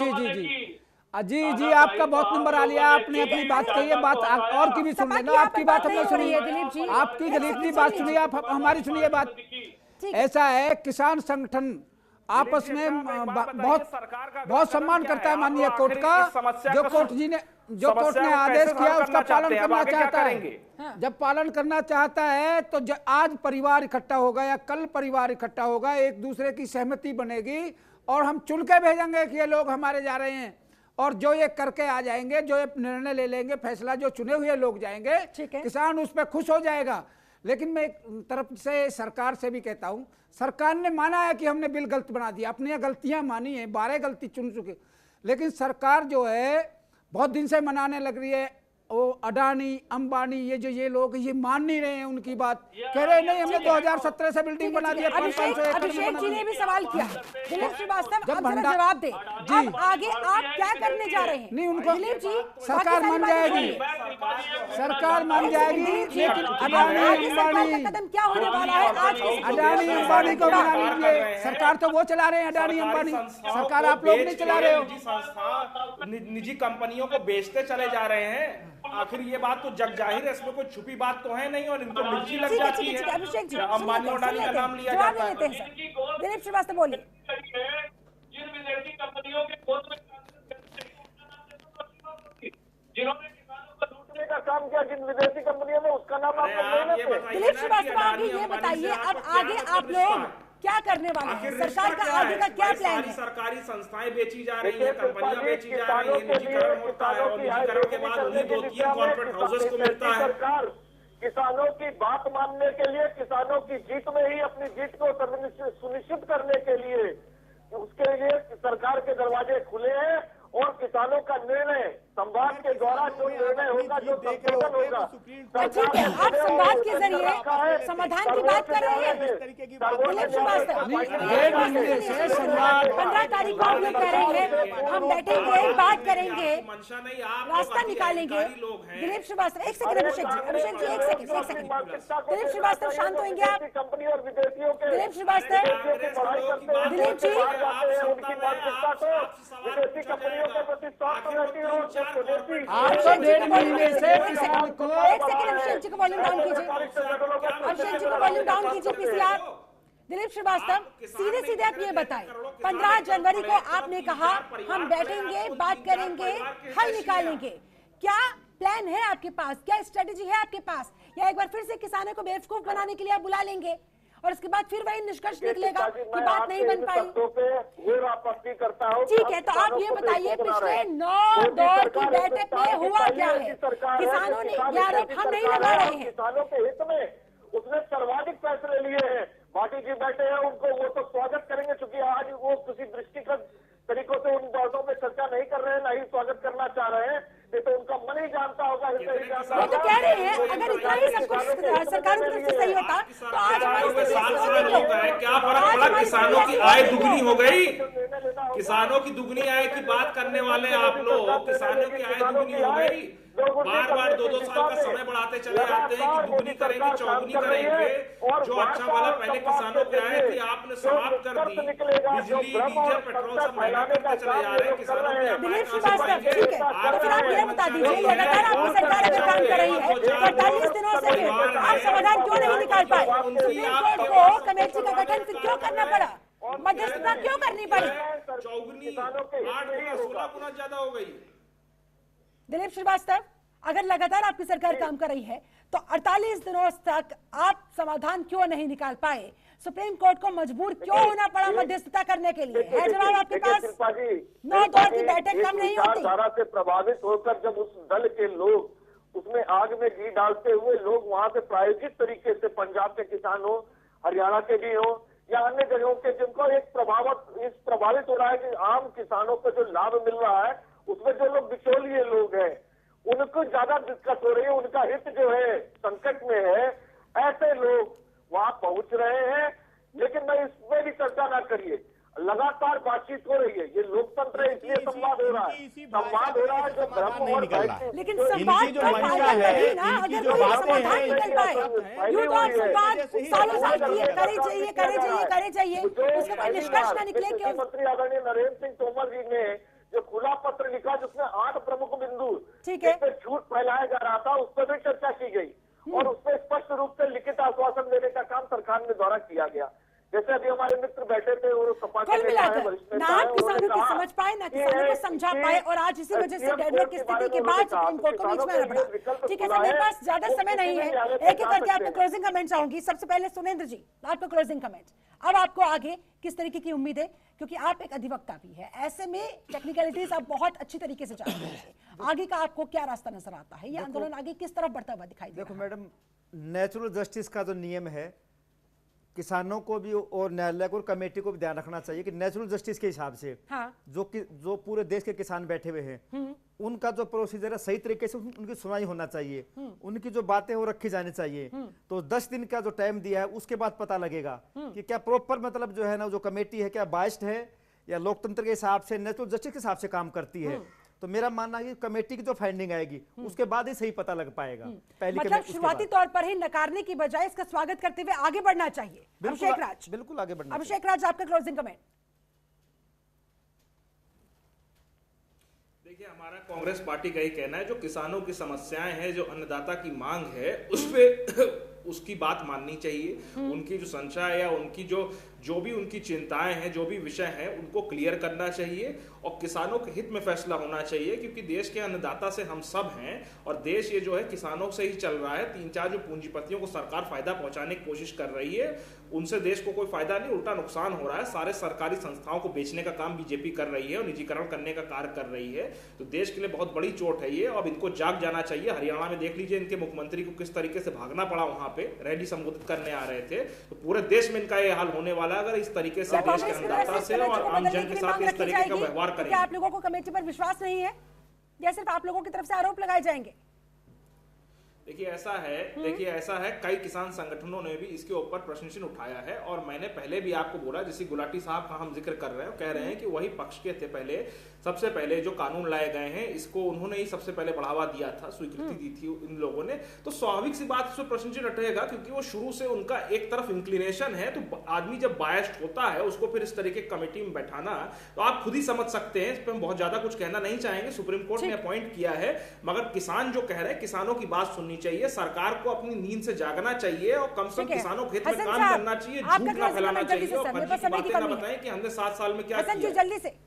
जी जी जी जी, आपका बहुत नंबर आ लिया, आपने अपनी बात कही है, बात और की भी सुन लेना। आपकी बात हमने सुनी है दिलीप जी, आपकी दिलीप जी बात सुनिए, आप हमारी सुनिए बात। ऐसा है, किसान संगठन आपस में बहुत सम्मान करता है माननीय कोर्ट का। जो कोर्ट ने आदेश किया उसका पालन करना चाहता है। जब पालन करना चाहता है तो आज परिवार इकट्ठा होगा या कल परिवार इकट्ठा होगा, एक दूसरे की सहमति बनेगी और हम चुन के भेजेंगे कि ये लोग हमारे जा रहे हैं, और जो ये करके आ जाएंगे, जो ये निर्णय ले लेंगे, फैसला जो चुने हुए लोग जाएंगे, किसान उस पर खुश हो जाएगा। लेकिन मैं एक तरफ से सरकार से भी कहता हूं, सरकार ने माना है कि हमने बिल गलत बना दिया, अपनी गलतियां मानी है, 12 गलती चुन चुके, लेकिन सरकार जो है बहुत दिन से मनाने लग रही है। वो अडानी अंबानी ये लोग ये मान नहीं रहे हैं उनकी बात, कह रहे नहीं हमने 2017 से बिल्डिंग बना दिया। अभिषेक जी ने भी सवाल किया, दिलीप श्रीवास्तव जवाब दे, अब आगे आप क्या करने जा रहे हैं? नहीं, उनको दिलीप जी सरकार मान जाएगी, सरकार मान जाएगी, लेकिन अडानी अंबानी कदम क्या होने वाला है? आज अडानी अंबानी को बना लीजिए, सरकार तो वो चला रहे हैं, अडानी अंबानी, सरकार आप लोग नहीं चला रहे हो। निजी कंपनियों को बेचते चले जा रहे हैं। आखिर ये बात तो जग जाहिर है, इसमें कोई छुपी बात तो है नहीं, और इनको मिर्ची लग जाती है। अभिषेक जी अंबानी अडानी का नाम लिया जाता है। दिलीप श्रीवास्तव बोलिए। जिन विदेशी कंपनियों के गोद में जिन्होंने किसानों को लूटने का काम किया, जिन विदेशी कंपनियों में, उसका नाम आप नहीं लेते। दिलीप श्रीवास्तव आगे ये बताइए, अब आगे आप लोग क्या करने वाले हैं? सरकार का आगे का क्या प्लान है? सरकारी संस्थाएं बेची जा रही हैं, कंपनियां बेची जा रही हैं, निजीकरण होता है और निजीकरण के बाद उन्हीं 2-3 कॉर्पोरेट हाउसेस को मिलता है। सरकार किसानों की बात मानने के लिए, किसानों की जीत में ही अपनी जीत को सुनिश्चित करने के लिए, उसके लिए सरकार के दरवाजे खुले हैं, और किसानों का निर्णय संवाद के द्वारा जो निर्णय होगा, जो संशोधन होगा, ठीक है, आप संवाद के जरिए समाधान की बात कर रहे हैं। दिलीप श्रीवास्तव 15 तारीख को आप लोग कह रहे हैं हम बैठेंगे, बात करेंगे, रास्ता निकालेंगे। दिलीप श्रीवास्तव एक सेकंड, अभिषेक जी एक सेकंड, दिलीप श्रीवास्तव शांत होंगे आप? कंपनी और विदेशियों के दिलीप श्रीवास्तव, दिलीप जी उनकी मानसिकता को विदेशी कंपनियों के प्रति आप 1.5 महीने से किसान को, एक सेकंड अभिषेक जी को वॉल्यूम डाउन कीजिए, अभिषेक जी को वॉल्यूम डाउन कीजिए पीसीआर। दिलीप श्रीवास्तव सीधे सीधे आप ये बताएं, 15 जनवरी को आपने कहा हम बैठेंगे, बात करेंगे, हल निकालेंगे, क्या प्लान है आपके पास? क्या स्ट्रेटेजी है आपके पास? या एक बार फिर से किसानों को बेवकूफ बनाने के लिए आप बुला लेंगे और उसके बाद फिर वही निष्कर्ष निकलेगा कि बात नहीं बन पाई? आपत्ति करता हूं। ठीक है, तो आप ये बताइए पिछले 9 दौर की बैठक में हुआ क्या है? किसानों ने आरोप हम नहीं लगा रहे हैं, किसानों के हित में उसने सर्वाधिक फैसले लिए हैं। भाटी जी बैठे हैं, उनको वो तो स्वागत करेंगे, क्योंकि आज वो किसी दृष्टिगत तरीकों से उन बातों पे चर्चा नहीं कर रहे हैं, नहीं स्वागत करना चाह रहे हैं, ये तो उनका मन ही जानता होगा। वो तो कह रहे हैं अगर इतना ही सब कुछ सरकार की तरफ से सही होता तो आज क्या फर्क पड़ा? किसानों की आय दुगनी हो गई, किसानों की दुगनी आय की बात करने वाले आप लोग, किसानों की आय दुगनी हो गई। बार 2-2 साल का समय बढ़ाते चले जाते हैं कि दुगनी करेंगे, चौगुनी करेंगे। जो अच्छा वाला पहले किसानों पे आए थे आपने समाप्त कर दी। बिजली, डीजल, पेट्रोल सब महंगा करते चले जा रहे हैं किसानों के। दिलीप श्रीवास्तव ठीक है, तो फिर आप ये बता दीजिए, लगातार आपकी सरकार अगर काम कर रही है 48 दिनों से आप समाधान क्यों नहीं निकाल पाए? सुप्रीम कोर्ट को कमेटी का गठन फिर क्यों करना पड़ा? मध्यस्थता क्यों करनी पड़ी? चौगुनी 8 गुना 16 गुना ज्यादा हो गई। दिलीप श्रीवास्तव, अगर लगातार आपकी सरकार काम कर रही है तो 48 दिनों तक आप समाधान क्यों नहीं निकाल पाए? सुप्रीम कोर्ट को मजबूर क्यों होना पड़ा मध्यस्थता करने के लिए? है जवाब आपके पास? 9 दौर की बैठक कम नहीं होती? धारा से प्रभावित होकर जब उस दल के लोग उसमें आग में घी डालते हुए लोग वहां से प्रायोजित तरीके से, पंजाब के किसान हो, हरियाणा के भी हो या अन्य जगहों के, जिनको एक प्रभावित हो रहा है कि आम किसानों को जो लाभ मिल रहा है उसमें जो लोग बिचौलिए लोग हैं, उनको ज्यादा दिक्कत हो रही है, उनका हित जो है संकट में है, ऐसे लोग वहां पहुंच रहे हैं। लेकिन मैं इसमें भी चर्चा ना करिए, लगातार बातचीत हो रही है, ये लोकतंत्र है, इसलिए संवाद हो रहा है, संवाद हो रहा है जो ब्रह्म और लेकिन संवाद जो का मंशा फायदा है, नहीं ना, इनकी अगर जो कोई बातें समाधान हैं, निकल पाए। यूं तो आप संवाद सालों साल किए, करे चाहिए, उसका कोई निष्कर्ष ना निकले क्यों? मंत्री आदरणीय नरेंद्र सिंह तोमर जी ने जो खुला पत्र लिखा जिसमें 8 प्रमुख बिंदु ठीक है, जिस पे झूठ फैलाया जा रहा था, उस पर भी चर्चा की गई और उसमें स्पष्ट रूप से लिखित आश्वासन देने का काम सरकार के द्वारा किया गया। जैसे अभी हमारे मित्र बैठे थे और सपा के कुल मिलाकर ना आप किसानों की समझ पाए, ना किसानों को समझा पाए, और आज इसी वजह से डेडलॉक की स्थिति के बाद सुप्रीम कोर्ट को बीच में आना पड़ा। ठीक है सर, मेरे पास ज्यादा समय नहीं है, एक एक करके आपको क्लोजिंग कमेंट चाहूंगी। सबसे पहले सुनेंद्र जी, आपको क्लोजिंग कमेंट, अब आपको आगे किस तरीके की उम्मीद है, क्योंकि आप एक अधिवक्ता भी है, ऐसे में टेक्निकलिटीज आप बहुत अच्छी तरीके से जानते हैं, आगे का आपको क्या रास्ता नजर आता है, ये आंदोलन आगे किस तरफ बढ़ता हुआ दिखाई दे? देखो मैडम, नेचुरल जस्टिस का जो नियम है, किसानों को भी और न्यायालय को और कमेटी को भी ध्यान रखना चाहिए कि नेचुरल जस्टिस के हिसाब से जो पूरे देश के किसान बैठे हुए हैं, उनका जो प्रोसीजर है सही तरीके से उनकी सुनवाई होना चाहिए, उनकी जो बातें वो रखी जानी चाहिए। तो 10 दिन का जो टाइम दिया है उसके बाद पता लगेगा कि क्या प्रॉपर मतलब जो है ना, जो कमेटी है क्या बाइस्ड है या लोकतंत्र के हिसाब से, नेचुरल जस्टिस के हिसाब से काम करती है। तो मेरा मानना है कि कमेटी की जो फाइंडिंग आएगी उसके बाद ही सही पता लग पाएगा। पहले मतलब शुरुआती तौर पर ही नकारने की बजाय इसका स्वागत करते हुए आगे बढ़ना चाहिए। अभिषेक राज, बिल्कुल आगे बढ़ना। अभिषेक राज, आपका क्लोजिंग कमेंट। देखिए, हमारा कांग्रेस पार्टी का ही कहना है, जो किसानों की समस्याएं हैं, जो अन्नदाता की मांग है, उस पे उसकी बात माननी चाहिए। उनकी जो संशय या उनकी जो भी उनकी चिंताएं हैं, जो भी विषय हैं, उनको क्लियर करना चाहिए और किसानों के हित में फैसला होना चाहिए, क्योंकि देश के अन्नदाता से हम सब हैं और देश ये जो है किसानों से ही चल रहा है। 3-4 जो पूंजीपतियों को सरकार फायदा पहुंचाने की कोशिश कर रही है, उनसे देश को कोई फायदा नहीं, उल्टा नुकसान हो रहा है। सारे सरकारी संस्थाओं को बेचने का काम बीजेपी कर रही है और निजीकरण करने का कार्य कर रही है। तो देश के लिए बहुत बड़ी चोट है ये, अब इनको जाग जाना चाहिए। हरियाणा में देख लीजिए, इनके मुख्यमंत्री को किस तरीके से भागना पड़ा, वहां पे रैली संबोधित करने आ रहे थे। तो पूरे देश में इनका ये हाल होने वाला है अगर इस तरीके से देश के अन्नदाता से और आम जन के साथ इस तरीके का व्यवहार करेंगे। आप लोगों को कमेटी पर विश्वास नहीं है या सिर्फ आप लोगों की तरफ से आरोप लगाए जाएंगे? देखिए ऐसा है, कई किसान संगठनों ने भी इसके ऊपर प्रश्न चिन्ह उठाया है और मैंने पहले भी आपको बोला, जैसे गुलाटी साहब का हम जिक्र कर रहे हैं, कह रहे हैं कि वही पक्ष के थे पहले, सबसे पहले जो कानून लाए गए हैं इसको उन्होंने ही सबसे पहले बढ़ावा दिया था, स्वीकृति दी थी इन लोगों ने। तो स्वाभाविक सी बात इसमें प्रश्न चिन्ह उठेगा, क्योंकि वो शुरू से उनका एक तरफ इंक्लिनेशन है। तो आदमी जब बायस्ड होता है उसको फिर इस तरीके कमेटी में बैठाना, तो आप खुद ही समझ सकते हैं। इस पर हम बहुत ज्यादा कुछ कहना नहीं चाहेंगे, सुप्रीम कोर्ट ने अपॉइंट किया है, मगर किसान जो कह रहे हैं, किसानों की बात सुननी चाहिए, सरकार को अपनी नींद से जागना चाहिए और कम से कम किसानों के हित में काम करना चाहिए, झूठ ना फैलाना चाहिए और फर्जी की बातें ना बताएं कि हमने 7 साल में क्या किया। जल्दी से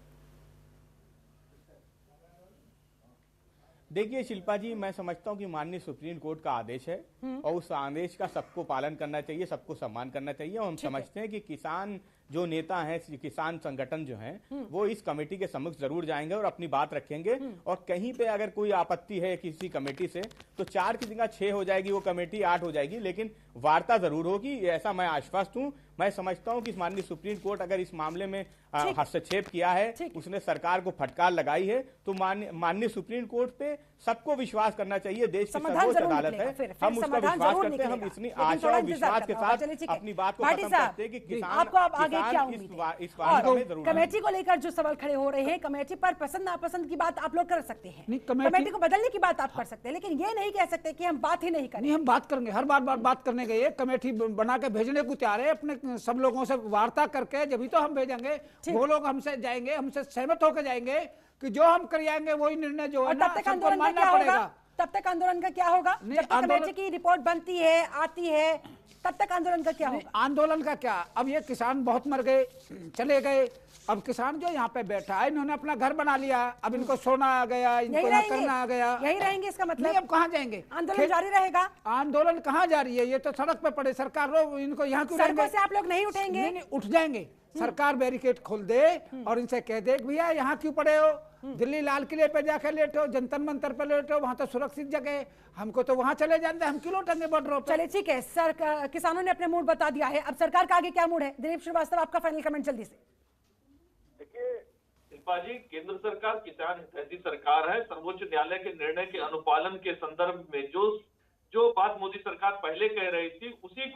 देखिए शिल्पा जी, मैं समझता हूं कि माननीय सुप्रीम कोर्ट का आदेश है और उस आदेश का सबको पालन करना चाहिए, सबको सम्मान करना चाहिए। और हम समझते हैं कि किसान जो नेता हैं, किसान संगठन जो हैं, वो इस कमेटी के सम्मुख जरूर जाएंगे और अपनी बात रखेंगे। और कहीं पे अगर कोई आपत्ति है किसी कमेटी से, तो 4 की जगह 6 हो जाएगी वो कमेटी, 8 हो जाएगी, लेकिन वार्ता जरूर होगी, ऐसा मैं आश्वस्त हूं। मैं समझता हूं कि माननीय सुप्रीम कोर्ट अगर इस मामले में हस्तक्षेप किया है, उसने सरकार को फटकार लगाई है, तो माननीय सुप्रीम कोर्ट पे सबको विश्वास करना चाहिए। देश की सर्वोच्च अदालत है, हम उसका विश्वास करते हैं। हम इतनी आशा और विश्वास के साथ अपनी बात को खत्म करते हैं कि किसान इस बात में जरूर। कमेटी को लेकर जो सवाल खड़े हो रहे हैं, कमेटी पर पसंद नापसंद की बात आप लोग कर सकते हैं, कमेटी को बदलने की बात आप कर सकते हैं, लेकिन ये नहीं कह सकते कि हम बात ही नहीं करें। हम बात करेंगे, हर बार बात करने गए, कमेटी बना के भेजने को तैयार है, अपने सब लोगों से वार्ता करके जब तो हम भेजेंगे, वो लोग हमसे जाएंगे, हमसे सहमत होकर जाएंगे कि जो हम कर आएंगे वही निर्णय जो है ना सबको मानना पड़ेगा। तब तक आंदोलन का क्या होगा? जब तक कमेटी की रिपोर्ट बनती है, आती है, तब तक आंदोलन का क्या होगा? आंदोलन का क्या, अब ये किसान बहुत मर गए, चले गए, अब किसान जो यहाँ पे बैठा है, इन्होंने अपना घर बना लिया, अब इनको सोना आ गया, इनको यहाँ करना आ गया, यही रहेंगे। इसका मतलब नहीं, अब कहाँ जाएंगे? आंदोलन जारी रहेगा। आंदोलन कहाँ जारी है? ये तो सड़क पे पड़े, सरकार लोग इनको यहाँ क्यों सड़कों से आप लोग नहीं उठेंगे? नहीं, उठ जाएंगे। सरकार बैरिकेड खोल दे और इनसे कह दे भैया यहाँ क्यों पड़े हो, दिल्ली लाल किले पे जाकर लेटो, जनता मंतर पे लेटो, वहां तो सुरक्षित जगह है, हमको तो वहां चले जाते हैं, हम क्यों लौटेंगे बॉर्डरों पे? चलिए ठीक है, सर किसानों ने अपने मूड बता दिया है, अब सरकार का आगे क्या मूड है? दिलीप श्रीवास्तव, आपका फाइनल कमेंट जल्दी से। देखिए, शिल्पा जी, केंद्र सरकार किसान हितैषी सरकार है। सर्वोच्च न्यायालय के निर्णय के अनुपालन के संदर्भ में जो बात मोदी सरकार पहले कह रही थी, उसी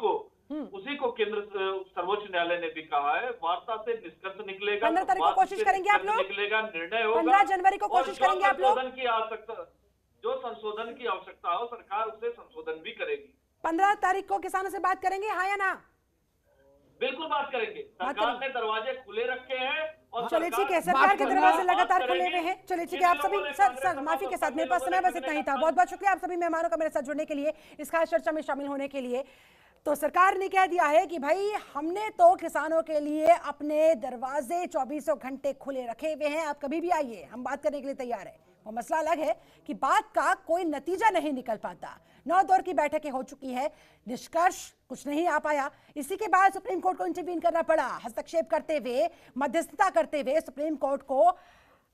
को केंद्र सर्वोच्च न्यायालय ने भी कहा है। वार्ता से निष्कर्ष निकलेगा, 15 तारीख को कोशिश करेंगे आप लोग, निकलेगा, निर्णय होगा। 15 जनवरी को कोशिश करेंगे आप लोग। जो संशोधन की आवश्यकता हो, सरकार उसे संशोधन भी करेगी। 15 तारीख को किसानों से बात करेंगे, हाँ या ना? बिल्कुल बात करेंगे। सरकार ने दरवाजे खुले रखे हैं और चलिए ठीक है, सरकार के दरवाजे लगातार खुले हुए हैं। चलिए ठीक है, आप सभी सर माफी के साथ मेरे पास समय बस इतना ही था। बहुत बहुत शुक्रिया आप सभी मेहमानों का मेरे साथ जुड़ने के लिए, इस खास चर्चा में शामिल होने के लिए। तो सरकार ने कह दिया है कि भाई हमने तो किसानों के लिए अपने दरवाजे 24 घंटे खुले रखे हुए हैं, आप कभी भी आइए, हम बात करने के लिए तैयार है। वो मसला अलग है कि बात का कोई नतीजा नहीं निकल पाता। 9 दौर की बैठकें हो चुकी है, निष्कर्ष कुछ नहीं आ पाया। इसी के बाद सुप्रीम कोर्ट को इंटरवीन करना पड़ा, हस्तक्षेप करते हुए, मध्यस्थता करते हुए सुप्रीम कोर्ट को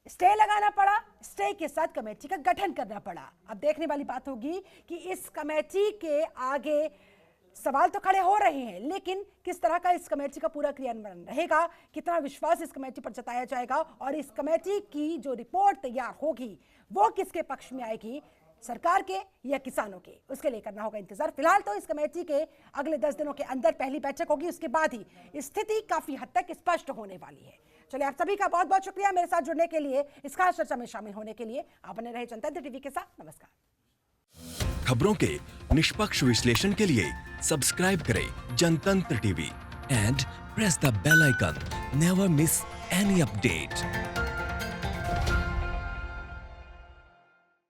स्टे लगाना पड़ा। स्टे के साथ कमेटी का गठन करना पड़ा। अब देखने वाली बात होगी कि इस कमेटी के आगे सवाल तो खड़े हो रहे हैं, लेकिन किस तरह का इस कमेटी का पूरा क्रियान्वयन रहेगा, कितना विश्वास इस कमेटी पर जताया जाएगा और इस कमेटी की जो रिपोर्ट तैयार होगी वो किसके पक्ष में आएगी, सरकार के या किसानों के, उसके लिए करना होगा इंतजार। फिलहाल तो इस कमेटी के अगले 10 दिनों के अंदर पहली बैठक होगी, उसके बाद ही स्थिति काफी हद तक स्पष्ट होने वाली है। चलिए, आप सभी का बहुत बहुत शुक्रिया मेरे साथ जुड़ने के लिए, इस खास चर्चा में शामिल होने के लिए। आप बने रहे जनतंत्र टीवी के साथ। नमस्कार। खबरों के निष्पक्ष विश्लेषण के लिए सब्सक्राइब करें Jantantra TV and press the bell icon. Never miss any update.